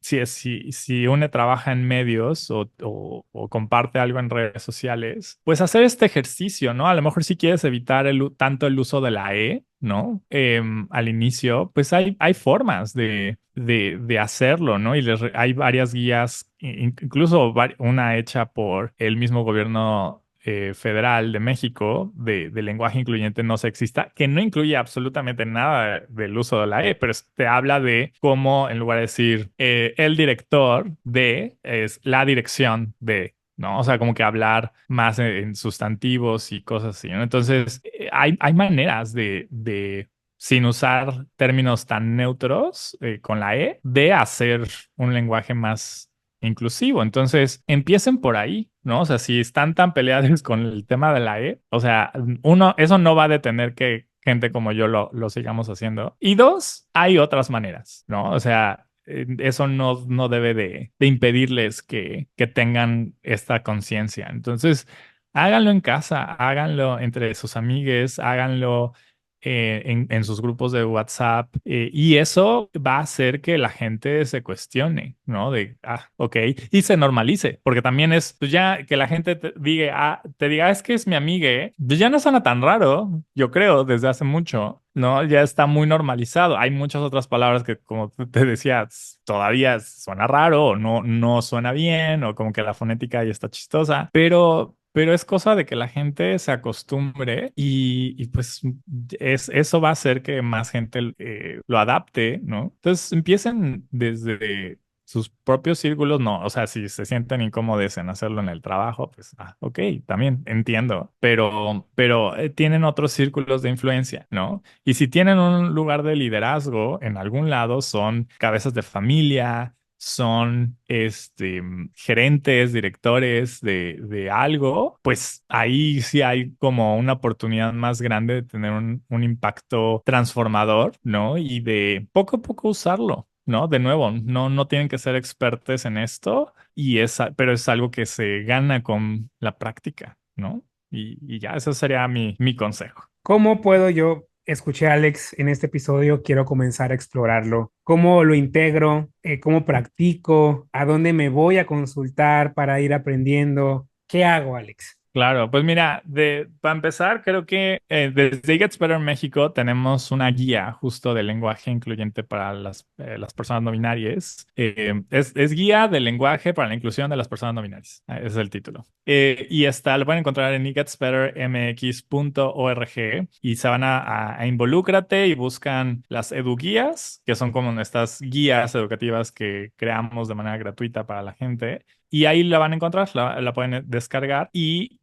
si uno trabaja en medios o comparte algo en redes sociales, pues hacer este ejercicio, ¿no? A lo mejor si quieres evitar tanto el uso de la E, ¿no? Al inicio, pues hay formas de hacerlo, ¿no? Y hay varias guías, incluso una hecha por el mismo gobierno federal de México de lenguaje incluyente no sexista, que no incluye absolutamente nada del uso de la E, pero te habla de cómo en lugar de decir el director de, es la dirección de. ¿No? O sea, como que hablar más en sustantivos y cosas así, ¿no? Entonces, hay maneras sin usar términos tan neutros con la E, de hacer un lenguaje más inclusivo. Entonces, empiecen por ahí, ¿no? O sea, si están tan peleados con el tema de la E, o sea, eso no va a detener que gente como yo lo sigamos haciendo. Y dos, hay otras maneras, ¿no? O sea, eso no debe de impedirles que tengan esta conciencia. Entonces, háganlo en casa, háganlo entre sus amigues, háganlo en sus grupos de WhatsApp, y eso va a hacer que la gente se cuestione, ¿no? De, ok, y se normalice, porque también es, pues ya que la gente te diga, es que es mi amiga, pues ya no suena tan raro, yo creo, desde hace mucho. No, ya está muy normalizado. Hay muchas otras palabras que, como te decía, todavía suena raro o no suena bien o como que la fonética ya está chistosa, pero es cosa de que la gente se acostumbre y pues eso va a hacer que más gente lo adapte, ¿no? Entonces empiecen desde sus propios círculos, no, o sea, si se sienten incómodos en hacerlo en el trabajo, pues, ok, también entiendo, pero tienen otros círculos de influencia, ¿no? Y si tienen un lugar de liderazgo en algún lado, son cabezas de familia, son gerentes, directores de algo, pues ahí sí hay como una oportunidad más grande de tener un impacto transformador, ¿no? Y de poco a poco usarlo. ¿No? De nuevo, no tienen que ser expertos en esto, pero es algo que se gana con la práctica, ¿no? Y ya, eso sería mi consejo.
¿Cómo puedo yo, escuché a Alex en este episodio, quiero comenzar a explorarlo? ¿Cómo lo integro? ¿Cómo practico? ¿A dónde me voy a consultar para ir aprendiendo? ¿Qué hago, Alex?
Claro, pues mira, para empezar, creo que desde It Gets Better México tenemos una guía justo de lenguaje incluyente para las personas no binarias. Es guía de lenguaje para la inclusión de las personas no binarias. Ese es el título. Y lo pueden encontrar en itgetsbettermx.org y se van a involúcrate y buscan las eduguías, que son como estas guías educativas que creamos de manera gratuita para la gente. Y ahí la van a encontrar, la pueden descargar. Y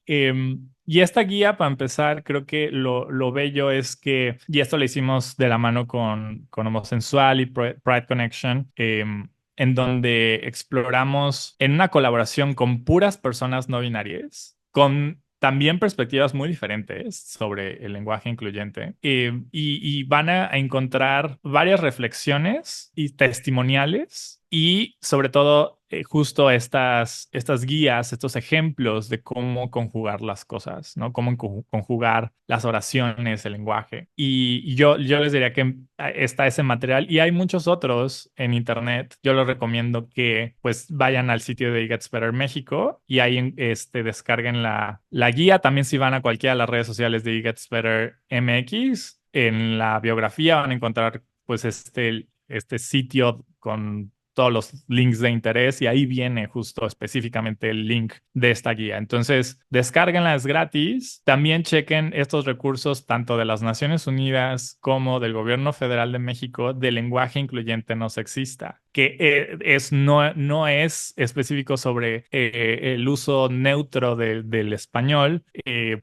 esta guía, para empezar, creo que lo bello es que, y esto lo hicimos de la mano con Homosensual y Pride Connection, en donde exploramos en una colaboración con puras personas no binarias, con también perspectivas muy diferentes sobre el lenguaje incluyente, y van a encontrar varias reflexiones y testimoniales y sobre todo justo estas guías, estos ejemplos de cómo conjugar las cosas, ¿no? Cómo conjugar las oraciones, el lenguaje. Y yo les diría que está ese material y hay muchos otros en internet. Yo les recomiendo que pues vayan al sitio de It Gets Better México y ahí descarguen la guía. También si van a cualquiera de las redes sociales de It Gets Better MX, en la biografía van a encontrar pues este sitio con todos los links de interés y ahí viene justo específicamente el link de esta guía. Entonces, descárguenla, es gratis. También chequen estos recursos tanto de las Naciones Unidas como del Gobierno Federal de México de lenguaje incluyente no sexista, que no es específico sobre el uso neutro del español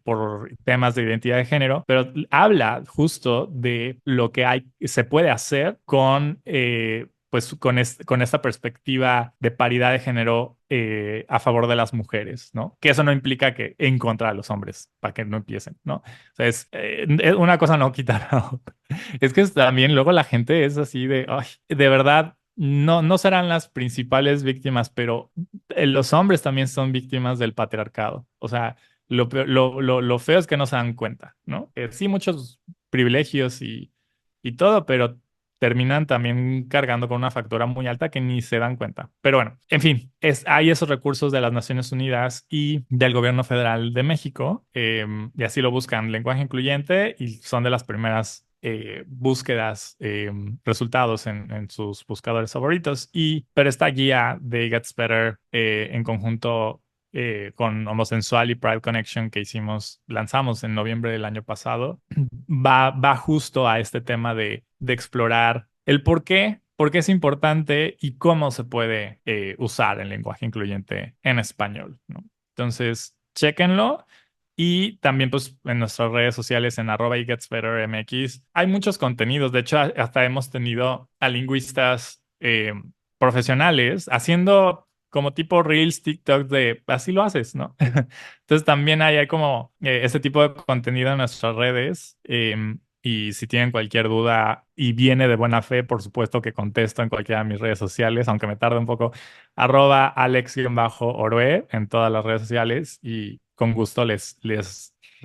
por temas de identidad de género, pero habla justo de lo que se puede hacer con pues con esta perspectiva de paridad de género a favor de las mujeres, ¿no? Que eso no implica que en contra de los hombres, para que no empiecen, ¿no? O sea, una cosa no quita la otra. Es que también luego la gente es así de, ay, de verdad, no serán las principales víctimas, pero los hombres también son víctimas del patriarcado. O sea, lo feo es que no se dan cuenta, ¿no? Sí, muchos privilegios y todo, pero terminan también cargando con una factura muy alta que ni se dan cuenta. Pero bueno, en fin, hay esos recursos de las Naciones Unidas y del Gobierno Federal de México, y así lo buscan, lenguaje incluyente, y son de las primeras búsquedas, resultados en sus buscadores favoritos. Pero esta guía de It Gets Better en conjunto con Homosensual y Pride Connection que lanzamos en noviembre del año pasado, va justo a este tema de explorar el por qué es importante y cómo se puede usar el lenguaje incluyente en español, ¿no? Entonces, chéquenlo. Y también, pues, en nuestras redes sociales, en @itgetsbettermx, hay muchos contenidos. De hecho, hasta hemos tenido a lingüistas profesionales haciendo como tipo Reels, TikTok de así lo haces, ¿no? Entonces también hay como ese tipo de contenido en nuestras redes. Y si tienen cualquier duda y viene de buena fe, por supuesto que contesto en cualquiera de mis redes sociales, aunque me tarde un poco, @Alex-Orue en todas las redes sociales y con gusto les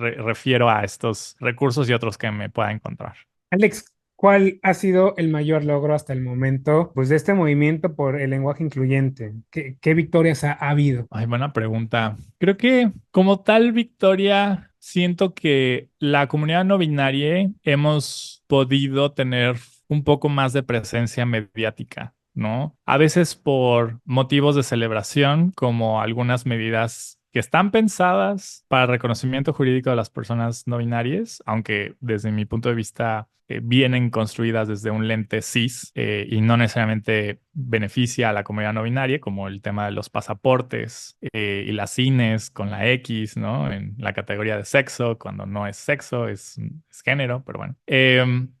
refiero a estos recursos y otros que me pueda encontrar.
Alex, ¿cuál ha sido el mayor logro hasta el momento, pues, de este movimiento por el lenguaje incluyente? ¿Qué victorias ha habido?
Ay, buena pregunta. Creo que como tal, Victoria, siento que la comunidad no binaria hemos podido tener un poco más de presencia mediática, ¿no? A veces por motivos de celebración, como algunas medidas que están pensadas para el reconocimiento jurídico de las personas no binarias, aunque desde mi punto de vista vienen construidas desde un lente cis y no necesariamente beneficia a la comunidad no binaria, como el tema de los pasaportes y las INES con la X, ¿no? En la categoría de sexo, cuando no es sexo, es género, pero bueno.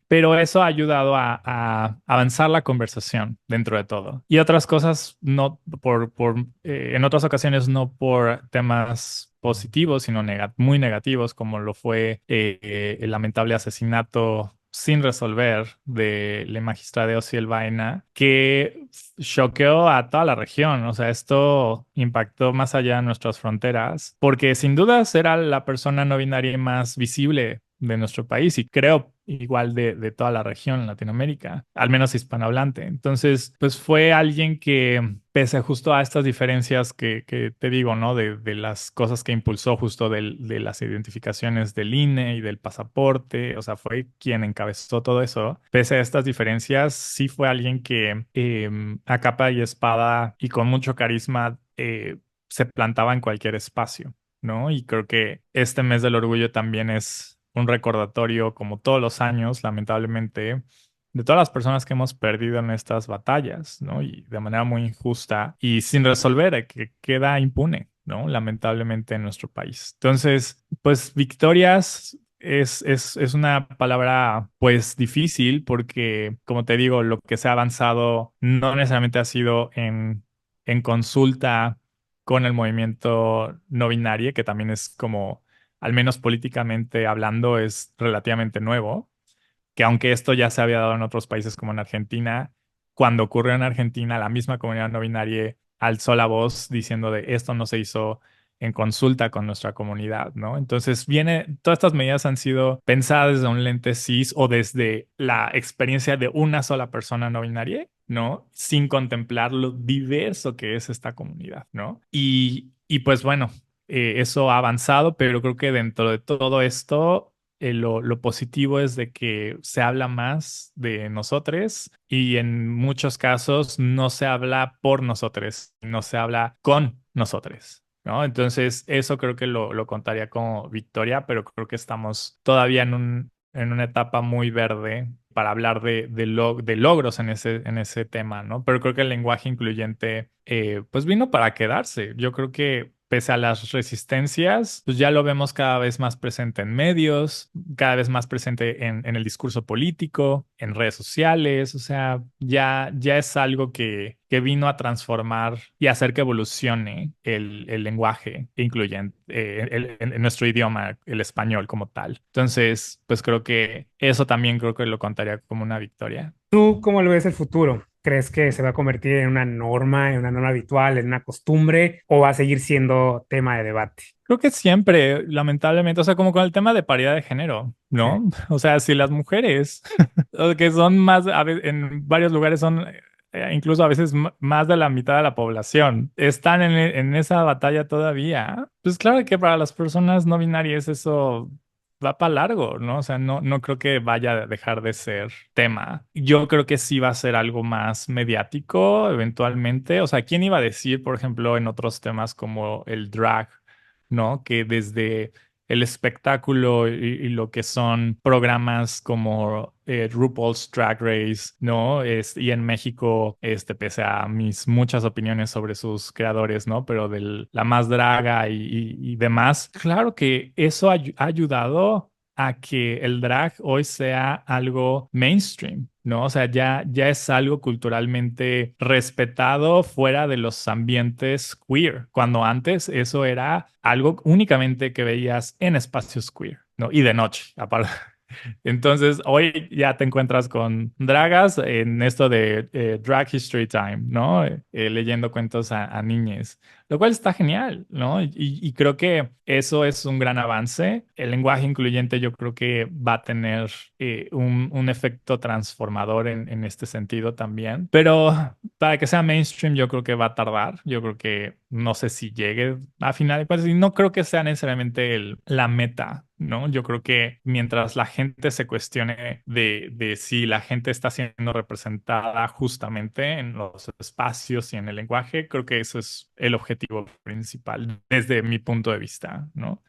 Pero eso ha ayudado a avanzar la conversación dentro de todo. Y otras cosas, no en otras ocasiones no por temas positivos, sino muy negativos, como lo fue el lamentable asesinato sin resolver de la magistrada Ociel Baena, que choqueó a toda la región. O sea, esto impactó más allá de nuestras fronteras, porque sin dudas era la persona no binaria más visible de nuestro país y creo igual de toda la región en Latinoamérica, al menos hispanohablante. Entonces, pues fue alguien que, pese justo a estas diferencias que te digo, ¿no? De las cosas que impulsó justo de las identificaciones del INE y del pasaporte, o sea, fue quien encabezó todo eso. Pese a estas diferencias, sí fue alguien que a capa y espada y con mucho carisma se plantaba en cualquier espacio, ¿no? Y creo que este mes del orgullo también es un recordatorio, como todos los años, lamentablemente, de todas las personas que hemos perdido en estas batallas, ¿no? Y de manera muy injusta y sin resolver, que queda impune, ¿no? Lamentablemente en nuestro país. Entonces, pues victorias es una palabra pues difícil porque, como te digo, lo que se ha avanzado no necesariamente ha sido en consulta con el movimiento no binario, que también es como, al menos políticamente hablando, es relativamente nuevo, que aunque esto ya se había dado en otros países como en Argentina, cuando ocurrió en Argentina, la misma comunidad no binaria alzó la voz diciendo de esto no se hizo en consulta con nuestra comunidad, ¿no? Entonces todas estas medidas han sido pensadas desde un lente cis o desde la experiencia de una sola persona no binaria, ¿no? Sin contemplar lo diverso que es esta comunidad, ¿no? Y pues bueno, eso ha avanzado, pero creo que dentro de todo esto lo positivo es de que se habla más de nosotros y en muchos casos no se habla por nosotros, no se habla con nosotros, ¿no? Entonces, eso creo que lo contaría como victoria, pero creo que estamos todavía en una etapa muy verde para hablar de logros en ese tema, ¿no? Pero creo que el lenguaje incluyente, pues vino para quedarse. Yo creo que pese a las resistencias, pues ya lo vemos cada vez más presente en medios, cada vez más presente en el discurso político, en redes sociales, o sea, ya es algo que vino a transformar y hacer que evolucione el lenguaje incluyente, en nuestro idioma, el español como tal. Entonces, pues creo que eso también creo que lo contaría como una victoria.
¿Tú cómo lo ves el futuro? ¿Crees que se va a convertir en una norma habitual, en una costumbre, o va a seguir siendo tema de debate?
Creo que siempre, lamentablemente, o sea, como con el tema de paridad de género,
Sí.
¿no? O sea, si las mujeres, o que son más, en varios lugares son incluso a veces más de la mitad de la población, están en esa batalla todavía, pues claro que para las personas no binarias eso va para largo, ¿no? O sea, no creo que vaya a dejar de ser tema. Yo creo que sí va a ser algo más mediático eventualmente. O sea, ¿quién iba a decir, por ejemplo, en otros temas como el drag? ¿No? Que desde el espectáculo y lo que son programas como RuPaul's Drag Race, ¿no? Y en México, pese a mis muchas opiniones sobre sus creadores, ¿no? Pero de la más draga y demás, claro que eso ha ayudado a que el drag hoy sea algo mainstream, ¿no? O sea, ya es algo culturalmente respetado fuera de los ambientes queer, cuando antes eso era algo únicamente que veías en espacios queer, ¿no? Y de noche, aparte. Entonces, hoy ya te encuentras con dragas en esto de Drag History Time, ¿no? Leyendo cuentos a niñes. lo cual está genial, ¿no? Y creo que eso es un gran avance. El lenguaje incluyente yo creo que va a tener un efecto transformador en este sentido también, pero para que sea mainstream yo creo que va a tardar, yo creo que no sé si llegue a final de cuentas y no creo que sea necesariamente la meta, ¿no? Yo creo que mientras la gente se cuestione de si la gente está siendo representada justamente en los espacios y en el lenguaje, creo que eso es el objetivo principal desde mi punto de vista, ¿no?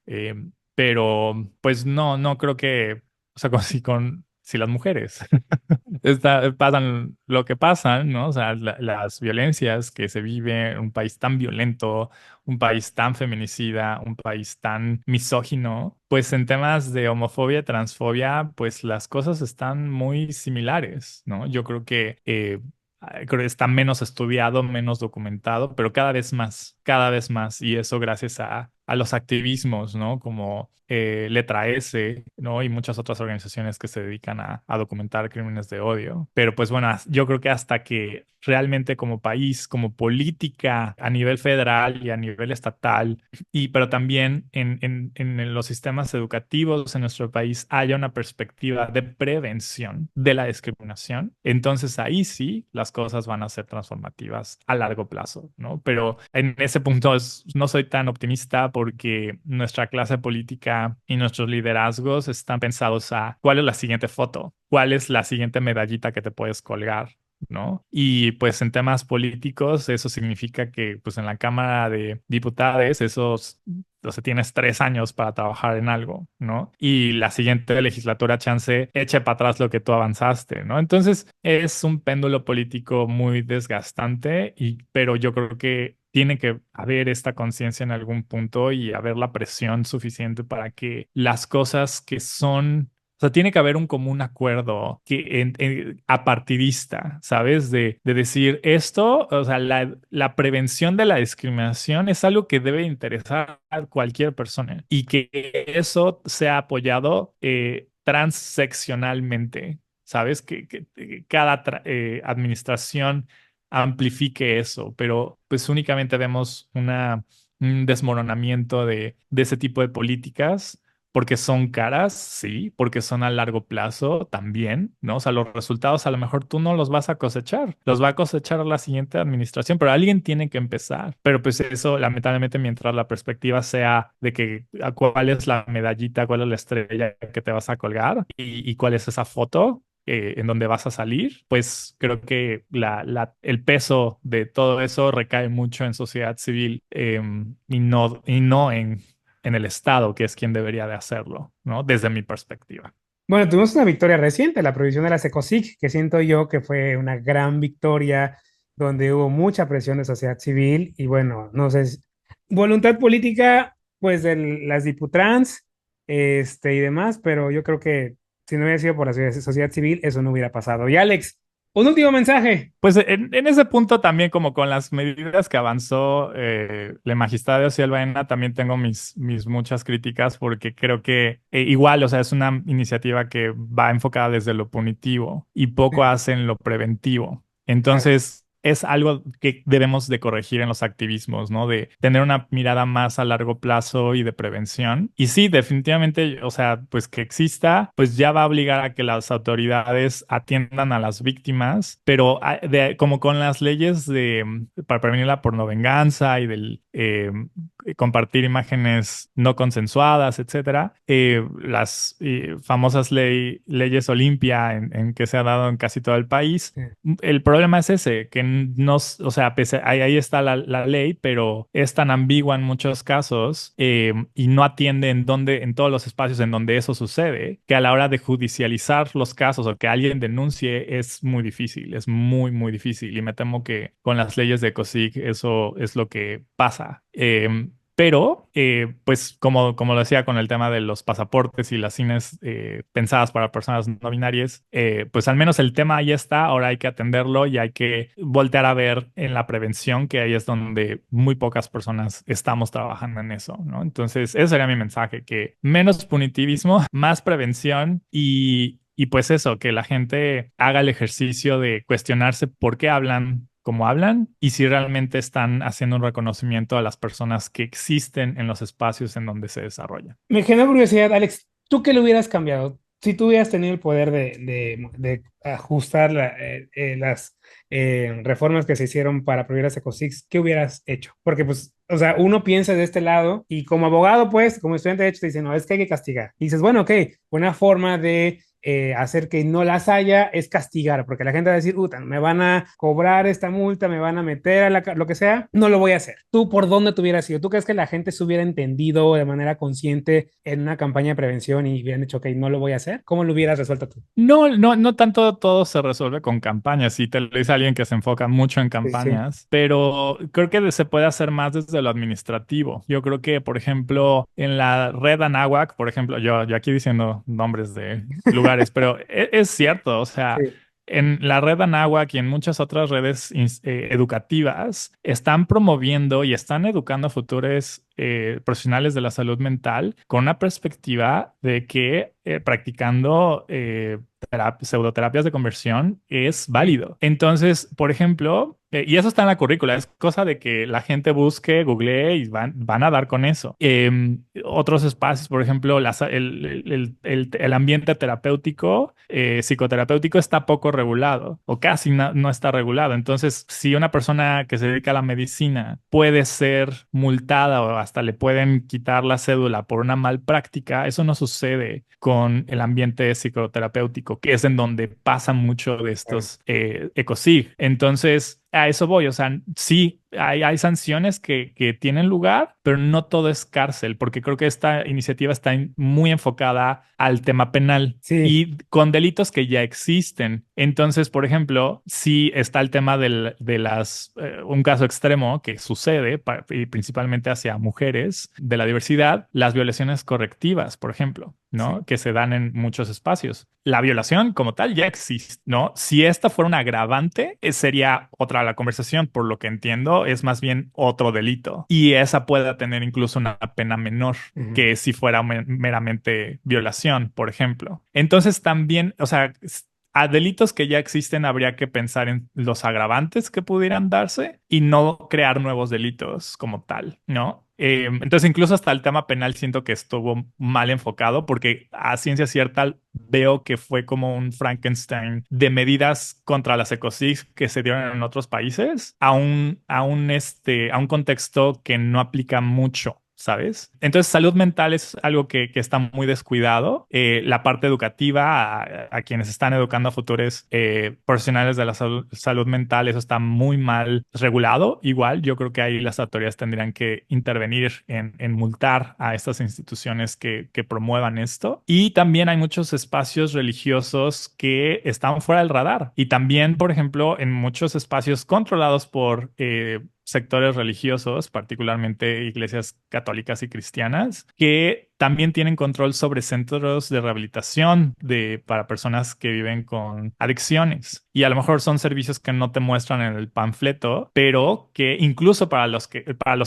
Pero pues no creo que, o sea, si las mujeres pasan lo que pasan, ¿no? O sea, las violencias que se vive en un país tan violento, un país tan feminicida, un país tan misógino, pues en temas de homofobia, transfobia, pues las cosas están muy similares, ¿no? Yo creo que creo que está menos estudiado, menos documentado, pero cada vez más, y eso gracias a los activismos, ¿no? Como Letra S, ¿no? Y muchas otras organizaciones que se dedican a documentar crímenes de odio. Pero pues bueno, yo creo que hasta que realmente como país, como política a nivel federal y a nivel estatal, pero también en los sistemas educativos en nuestro país haya una perspectiva de prevención de la discriminación, entonces ahí sí las cosas van a ser transformativas a largo plazo, ¿no? Pero en ese punto no soy tan optimista porque nuestra clase política y nuestros liderazgos están pensados a cuál es la siguiente foto, cuál es la siguiente medallita que te puedes colgar, ¿no? Y pues en temas políticos eso significa que pues en la Cámara de Diputados o sea, tienes 3 años para trabajar en algo, ¿no? Y la siguiente legislatura chance eche para atrás lo que tú avanzaste, ¿no? Entonces es un péndulo político muy desgastante, pero yo creo que tiene que haber esta conciencia en algún punto y haber la presión suficiente para que las cosas que son, o sea, tiene que haber un común acuerdo apartidista, ¿sabes? De decir esto, o sea, la prevención de la discriminación es algo que debe interesar a cualquier persona y que eso sea apoyado transeccionalmente, ¿sabes? Que cada administración amplifique eso, pero pues únicamente vemos un desmoronamiento de ese tipo de políticas porque son caras, sí, porque son a largo plazo también, ¿no? O sea, los resultados a lo mejor tú no los vas a cosechar, los va a cosechar la siguiente administración, pero alguien tiene que empezar. Pero pues eso, lamentablemente, mientras la perspectiva sea de que cuál es la medallita, cuál es la estrella que te vas a colgar y cuál es esa foto, en donde vas a salir, pues creo que el peso de todo eso recae mucho en sociedad civil y no en el Estado, que es quien debería de hacerlo, ¿no? Desde mi perspectiva.
Bueno, tuvimos una victoria reciente, la prohibición de las ECOSIC, que siento yo que fue una gran victoria donde hubo mucha presión de sociedad civil y bueno, no sé, voluntad política pues de las diputrans y demás, pero yo creo que si no hubiera sido por la sociedad civil, eso no hubiera pasado. Y Alex, un último mensaje.
Pues en ese punto también, como con las medidas que avanzó el magistrado Ciel Baena, también tengo mis muchas críticas porque creo que igual, o sea, es una iniciativa que va enfocada desde lo punitivo y poco hace en lo preventivo.
Claro.
Entonces, es algo que debemos de corregir en los activismos, ¿no? De tener una mirada más a largo plazo y de prevención. Y sí, definitivamente, o sea, pues que exista, pues ya va a obligar a que las autoridades atiendan a las víctimas, pero como con las leyes para prevenir la pornovenganza y del compartir imágenes no consensuadas, etcétera, las famosas leyes Olimpia en que se ha dado en casi todo el país.
Sí.
El problema es ese, que no, o sea, ahí está la ley, pero es tan ambigua en muchos casos y no atiende en todos los espacios en donde eso sucede, que a la hora de judicializar los casos o que alguien denuncie es muy difícil, es muy, muy difícil. Y me temo que con las leyes de COSIC eso es lo que pasa. Pero, pues, como lo decía con el tema de los pasaportes y las cines pensadas para personas no binarias, pues al menos el tema ahí está, ahora hay que atenderlo y hay que voltear a ver en la prevención, que ahí es donde muy pocas personas estamos trabajando en eso, ¿no? Entonces, ese sería mi mensaje, que menos punitivismo, más prevención y pues eso, que la gente haga el ejercicio de cuestionarse por qué hablan como hablan y si realmente están haciendo un reconocimiento a las personas que existen en los espacios en donde se desarrollan.
Me genera curiosidad, Alex, ¿tú qué le hubieras cambiado? Si tú hubieras tenido el poder de ajustar las reformas que se hicieron para prohibir las ecosigs, ¿qué hubieras hecho? Porque, pues, o sea, uno piensa de este lado y como abogado, pues, como estudiante de derecho, te dicen, no, es que hay que castigar. Y dices, bueno, ok, una forma de hacer que no las haya es castigar, porque la gente va a decir, puta, me van a cobrar esta multa, me van a meter a lo que sea, no lo voy a hacer. ¿Tú por dónde te hubieras ido? ¿Tú crees que la gente se hubiera entendido de manera consciente en una campaña de prevención y hubieran dicho, ok, no lo voy a hacer? ¿Cómo lo hubieras resuelto tú?
No tanto todo se resuelve con campañas. Sí, te lo dice alguien que se enfoca mucho en
Sí, sí,
campañas, pero creo que se puede hacer más desde lo administrativo. Yo creo que, por ejemplo, en la red Anáhuac, por ejemplo, yo aquí diciendo nombres de lugares, pero es cierto, o sea,
sí,
en la red Anáhuac y en muchas otras redes educativas están promoviendo y están educando a futuros profesionales de la salud mental con una perspectiva de que practicando pseudoterapias de conversión es
sí,
válido. Entonces, por ejemplo, y eso está en la currícula, es cosa de que la gente busque, googlee y van a dar con eso. Otros espacios, por ejemplo, el ambiente terapéutico, psicoterapéutico está poco regulado o casi no está regulado. Entonces, si una persona que se dedica a la medicina puede ser multada o hasta le pueden quitar la cédula por una mal práctica, eso no sucede con el ambiente psicoterapéutico, que es en donde pasan mucho de
claro.
estos ecosig. Entonces, a eso voy, o sea, sí, hay sanciones que tienen lugar, pero no todo es cárcel, porque creo que esta iniciativa está muy enfocada al tema penal
Sí,
y con delitos que ya existen. Entonces, por ejemplo, si está el tema un caso extremo que sucede y principalmente hacia mujeres de la diversidad, las violaciones correctivas, por ejemplo,
sí,
¿no? Que se dan en muchos espacios. La violación como tal ya existe, ¿no? Si esta fuera un agravante, sería otra la conversación. Por lo que entiendo, es más bien otro delito. Y esa puede tener incluso una pena menor
ujú,
que si fuera meramente violación, por ejemplo. Entonces también, o sea, a delitos que ya existen habría que pensar en los agravantes que pudieran darse y no crear nuevos delitos como tal, ¿no? Entonces, incluso hasta el tema penal siento que estuvo mal enfocado porque a ciencia cierta veo que fue como un Frankenstein de medidas contra las ecocids que se dieron en otros países a un contexto que no aplica mucho. ¿Sabes? Entonces, salud mental es algo que está muy descuidado. La parte educativa, a quienes están educando a futuros profesionales de la salud mental, eso está muy mal regulado. Igual, yo creo que ahí las autoridades tendrían que intervenir en multar a estas instituciones que promuevan esto. Y también hay muchos espacios religiosos que están fuera del radar. Y también, por ejemplo, en muchos espacios controlados por sectores religiosos, particularmente iglesias católicas y cristianas, que también tienen control sobre centros de rehabilitación para personas que viven con adicciones. Y a lo mejor son servicios que no te muestran en el panfleto, pero que incluso para los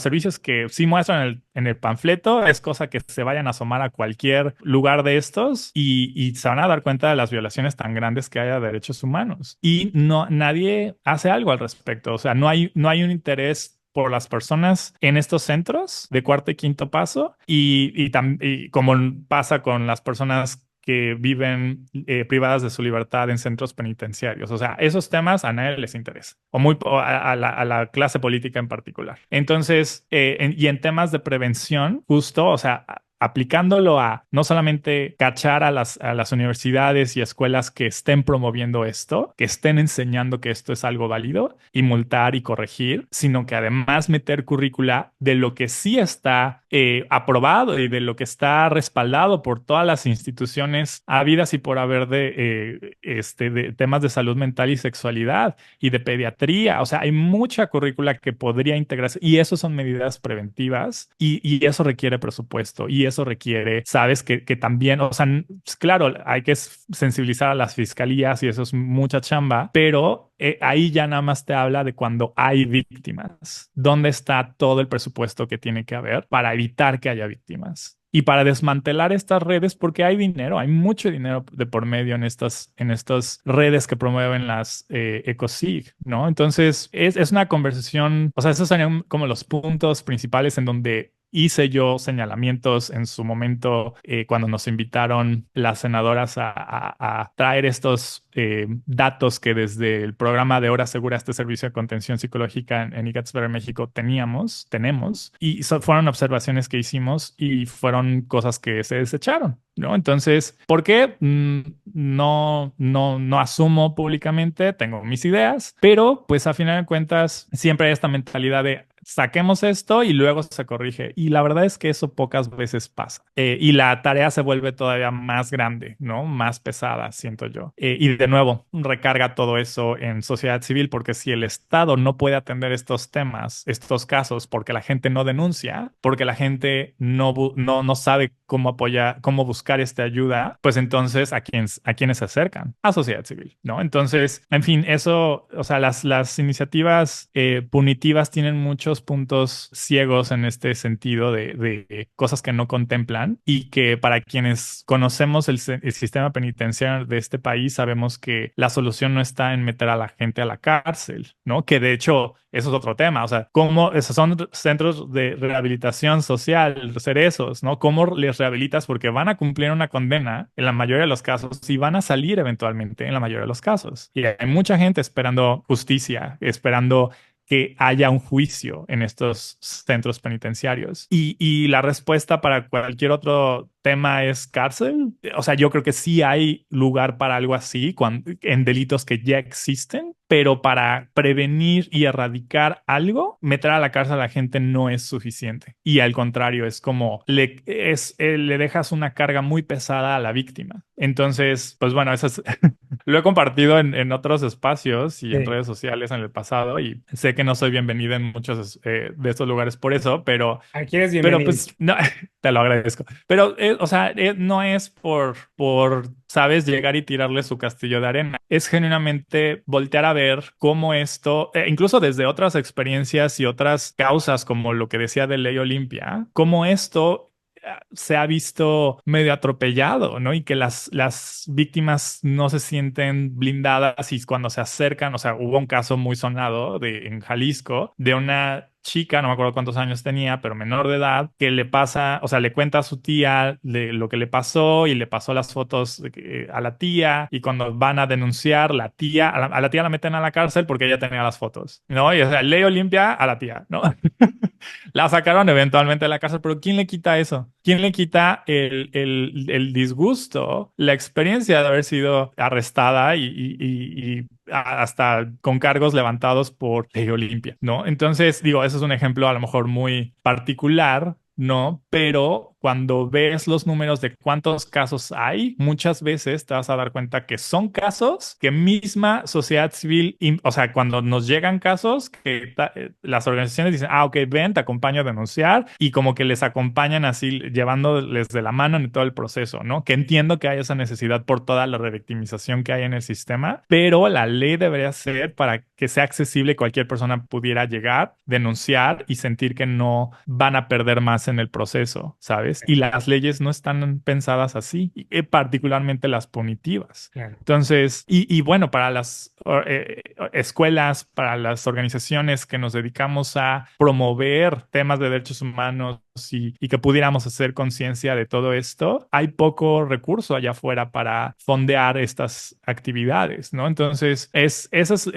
servicios que sí muestran en el panfleto, es cosa que se vayan a asomar a cualquier lugar de estos y se van a dar cuenta de las violaciones tan grandes que hay a derechos humanos. Y no, nadie hace algo al respecto. O sea, no hay un interés por las personas en estos centros de cuarto y quinto paso y como pasa con las personas que viven privadas de su libertad en centros penitenciarios. O sea, esos temas a nadie les interesa, o a la clase política en particular. Entonces, y en temas de prevención, justo, o sea, aplicándolo a no solamente cachar a las universidades y escuelas que estén promoviendo esto, que estén enseñando que esto es algo válido y multar y corregir, sino que además meter currícula de lo que sí está aprobado y de lo que está respaldado por todas las instituciones habidas y por haber de temas de salud mental y sexualidad y de pediatría. O sea, hay mucha currícula que podría integrarse y eso son medidas preventivas y eso requiere presupuesto y eso requiere, sabes, que también, o sea, claro, hay que sensibilizar a las fiscalías y eso es mucha chamba, pero ahí ya nada más te habla de cuando hay víctimas. ¿Dónde está todo el presupuesto que tiene que haber para evitar que haya víctimas? Y para desmantelar estas redes, porque hay dinero, hay mucho dinero de por medio en estas redes que promueven las ECOSIG, ¿no? Entonces, es una conversación, o sea, esos serían como los puntos principales en donde hice yo señalamientos en su momento cuando nos invitaron las senadoras a traer estos datos que desde el programa de Hora Segura, este servicio de contención psicológica en IGATSBR México tenemos, y fueron observaciones que hicimos y fueron cosas que se desecharon, ¿no? Entonces, ¿por qué? No asumo públicamente, tengo mis ideas, pero pues a final de cuentas siempre hay esta mentalidad de saquemos esto y luego se corrige. Y la verdad es que eso pocas veces pasa. Y la tarea se vuelve todavía más grande, ¿no? Más pesada, siento yo. Y de nuevo, recarga todo eso en sociedad civil, porque si el Estado no puede atender estos temas, estos casos, porque la gente no denuncia, porque la gente no sabe cómo apoyar, cómo buscar esta ayuda, pues entonces a quienes se acercan a sociedad civil, ¿no? Entonces, en fin, eso, o sea, las iniciativas punitivas tienen muchos puntos ciegos en este sentido de cosas que no contemplan y que para quienes conocemos el sistema penitenciario de este país sabemos que la solución no está en meter a la gente a la cárcel, ¿no? Que de hecho eso es otro tema, o sea, cómo esos son centros de rehabilitación social, cerezos, ¿no? ¿Cómo les rehabilitas? Porque van a cumplir una condena en la mayoría de los casos y van a salir eventualmente en la mayoría de los casos. Y hay mucha gente esperando justicia, esperando que haya un juicio en estos centros penitenciarios. Y la respuesta para cualquier otro tema es cárcel. O sea, yo creo que sí hay lugar para algo así en delitos que ya existen, pero para prevenir y erradicar algo, meter a la cárcel a la gente no es suficiente. Y al contrario, es como le dejas una carga muy pesada a la víctima. Entonces, pues bueno, eso es lo he compartido en otros espacios y en
Sí.
redes sociales en el pasado y sé que no soy bienvenida en muchos de estos lugares por eso,
Aquí eres
pero
bienvenido.
pues no, te lo agradezco. Pero, o sea, no es ¿sabes? Llegar y tirarle su castillo de arena. Es genuinamente voltear a ver cómo esto, incluso desde otras experiencias y otras causas, como lo que decía de Ley Olimpia, cómo esto se ha visto medio atropellado, ¿no? Y que las víctimas no se sienten blindadas y cuando se acercan, o sea, hubo un caso muy sonado en Jalisco de una chica, no me acuerdo cuántos años tenía, pero menor de edad, que le pasa, o sea, le cuenta a su tía lo que le pasó y le pasó las fotos a la tía y cuando van a denunciar, a la tía la meten a la cárcel porque ella tenía las fotos, ¿no? Y o sea, Ley Olimpia a la tía, ¿no? La sacaron eventualmente de la cárcel, pero ¿quién le quita eso? ¿Quién le quita el disgusto, la experiencia de haber sido arrestada y hasta con cargos levantados por Ley Olimpia, ¿no? Entonces, digo, eso es un ejemplo a lo mejor muy particular, ¿no? Pero cuando ves los números de cuántos casos hay, muchas veces te vas a dar cuenta que son casos que misma sociedad civil, o sea, cuando nos llegan casos que las organizaciones dicen, ah, ok, ven, te acompaño a denunciar y como que les acompañan así, llevándoles de la mano en todo el proceso, ¿no? Que entiendo que hay esa necesidad por toda la revictimización que hay en el sistema, pero la ley debería ser para que sea accesible y cualquier persona pudiera llegar, denunciar y sentir que no van a perder más en el proceso, ¿sabes? Y las leyes no están pensadas así, particularmente las punitivas.
Claro.
Entonces, y bueno, para las escuelas, para las organizaciones que nos dedicamos a promover temas de derechos humanos y que pudiéramos hacer conciencia de todo esto, hay poco recurso allá afuera para fondear estas actividades, ¿no? Entonces, esa es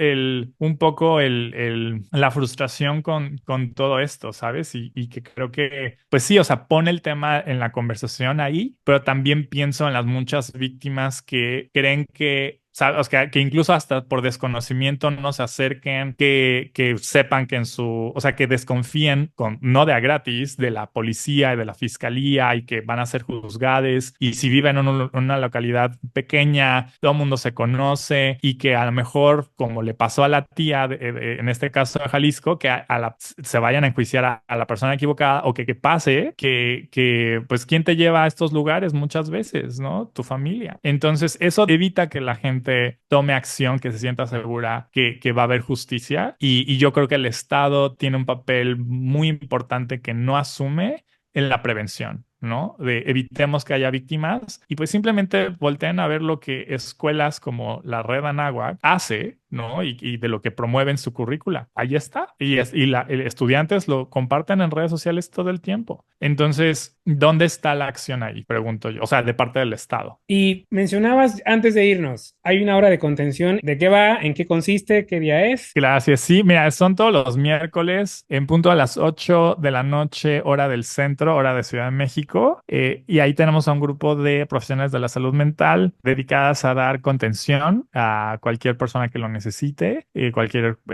un poco la frustración con todo esto, ¿sabes? Y que creo que, pues sí, o sea, pone el tema en la conversación ahí, pero también pienso en las muchas víctimas que creen que o sea, que incluso hasta por desconocimiento no se acerquen, que sepan que o sea, que desconfíen no de a gratis de la policía y de la fiscalía y que van a ser juzgados y si viven en una localidad pequeña, todo el mundo se conoce y que a lo mejor, como le pasó a la tía en este caso de Jalisco, que se vayan a enjuiciar a la persona equivocada o que pase que pues quién te lleva a estos lugares muchas veces, ¿no? Tu familia. Entonces, eso evita que la gente tome acción, que se sienta segura que va a haber justicia. Y yo creo que el Estado tiene un papel muy importante que no asume en la prevención. ¿no? De evitemos que haya víctimas y pues simplemente volteen a ver lo que escuelas como la Red Anáhuac hace, ¿no? Y de lo que promueve en su currícula. Ahí está. Estudiantes lo comparten en redes sociales todo el tiempo. Entonces, ¿dónde está la acción ahí? Pregunto yo. O sea, de parte del Estado.
Y mencionabas antes de irnos, hay una hora de contención. ¿De qué va? ¿En qué consiste? ¿Qué día es?
Gracias. Sí, mira, son todos los miércoles en punto a las 8 de la noche, hora del centro, hora de Ciudad de México. Y ahí tenemos a un grupo de profesionales de la salud mental dedicadas a dar contención a cualquier persona que lo necesite.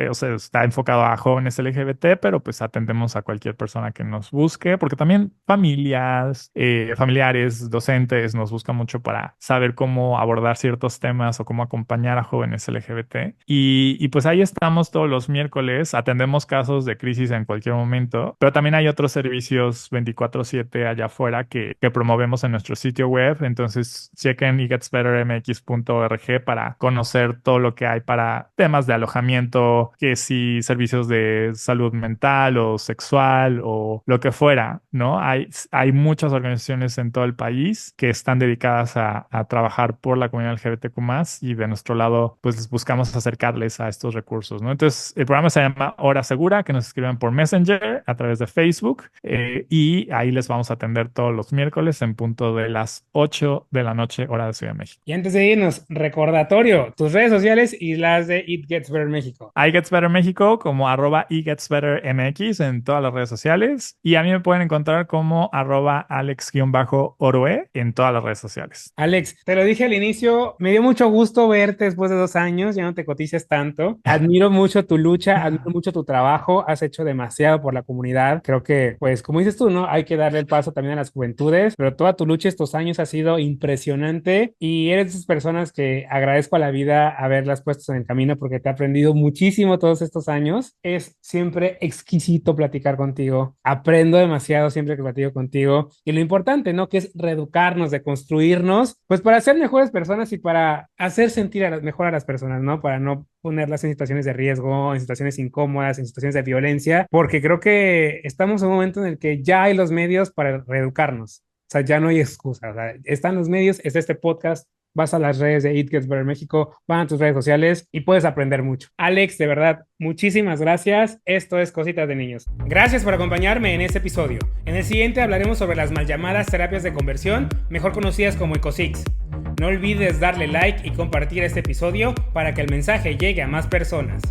O sea, está enfocado a jóvenes LGBT, pero pues atendemos a cualquier persona que nos busque, porque también familiares, docentes nos buscan mucho para saber cómo abordar ciertos temas o cómo acompañar a jóvenes LGBT. Y pues ahí estamos todos los miércoles, atendemos casos de crisis en cualquier momento, pero también hay otros servicios 24/7 allá afuera que promovemos en nuestro sitio web. Entonces chequen igetsbettermx.org para conocer todo lo que hay para temas de alojamiento, que si servicios de salud mental o sexual o lo que fuera, ¿no? Hay muchas organizaciones en todo el país que están dedicadas a trabajar por la comunidad LGBTQ+, y de nuestro lado, pues buscamos acercarles a estos recursos, ¿no? Entonces, el programa se llama Hora Segura, que nos escriben por Messenger a través de Facebook, y ahí les vamos a atender todos los miércoles en punto de las 8 de la noche, hora de Ciudad de México.
Y antes de irnos, recordatorio, tus redes sociales y las de It Gets Better México.
iGetsBetterMéxico como @iGetsBetterMX en todas las redes sociales, y a mí me pueden encontrar como @Alex_Oroe en todas las redes sociales.
Alex, te lo dije al inicio, me dio mucho gusto verte después de 2 años, ya no te cotizas tanto. Admiro mucho tu lucha, admiro mucho tu trabajo, has hecho demasiado por la comunidad. Creo que, pues, como dices tú, ¿no? Hay que darle el paso también a las juventudes, pero toda tu lucha estos años ha sido impresionante y eres de esas personas que agradezco a la vida haberlas puesto en el camino porque te he aprendido muchísimo todos estos años. Es siempre exquisito platicar contigo, aprendo demasiado siempre que platico contigo y lo importante, ¿no? Que es reeducarnos, de construirnos, pues para ser mejores personas y para hacer sentir mejor a las personas, ¿no? Para no ponerlas en situaciones de riesgo, en situaciones incómodas, en situaciones de violencia, porque creo que estamos en un momento en el que ya hay los medios para reeducarnos. O sea, ya no hay excusa. O sea, están los medios, está este podcast, vas a las redes de It Gets Better México, van a tus redes sociales y puedes aprender mucho. Alex, de verdad, muchísimas gracias. Esto es Cositas de Niños. Gracias por acompañarme en este episodio. En el siguiente hablaremos sobre las mal llamadas terapias de conversión, mejor conocidas como Ecosix. No olvides darle like y compartir este episodio para que el mensaje llegue a más personas.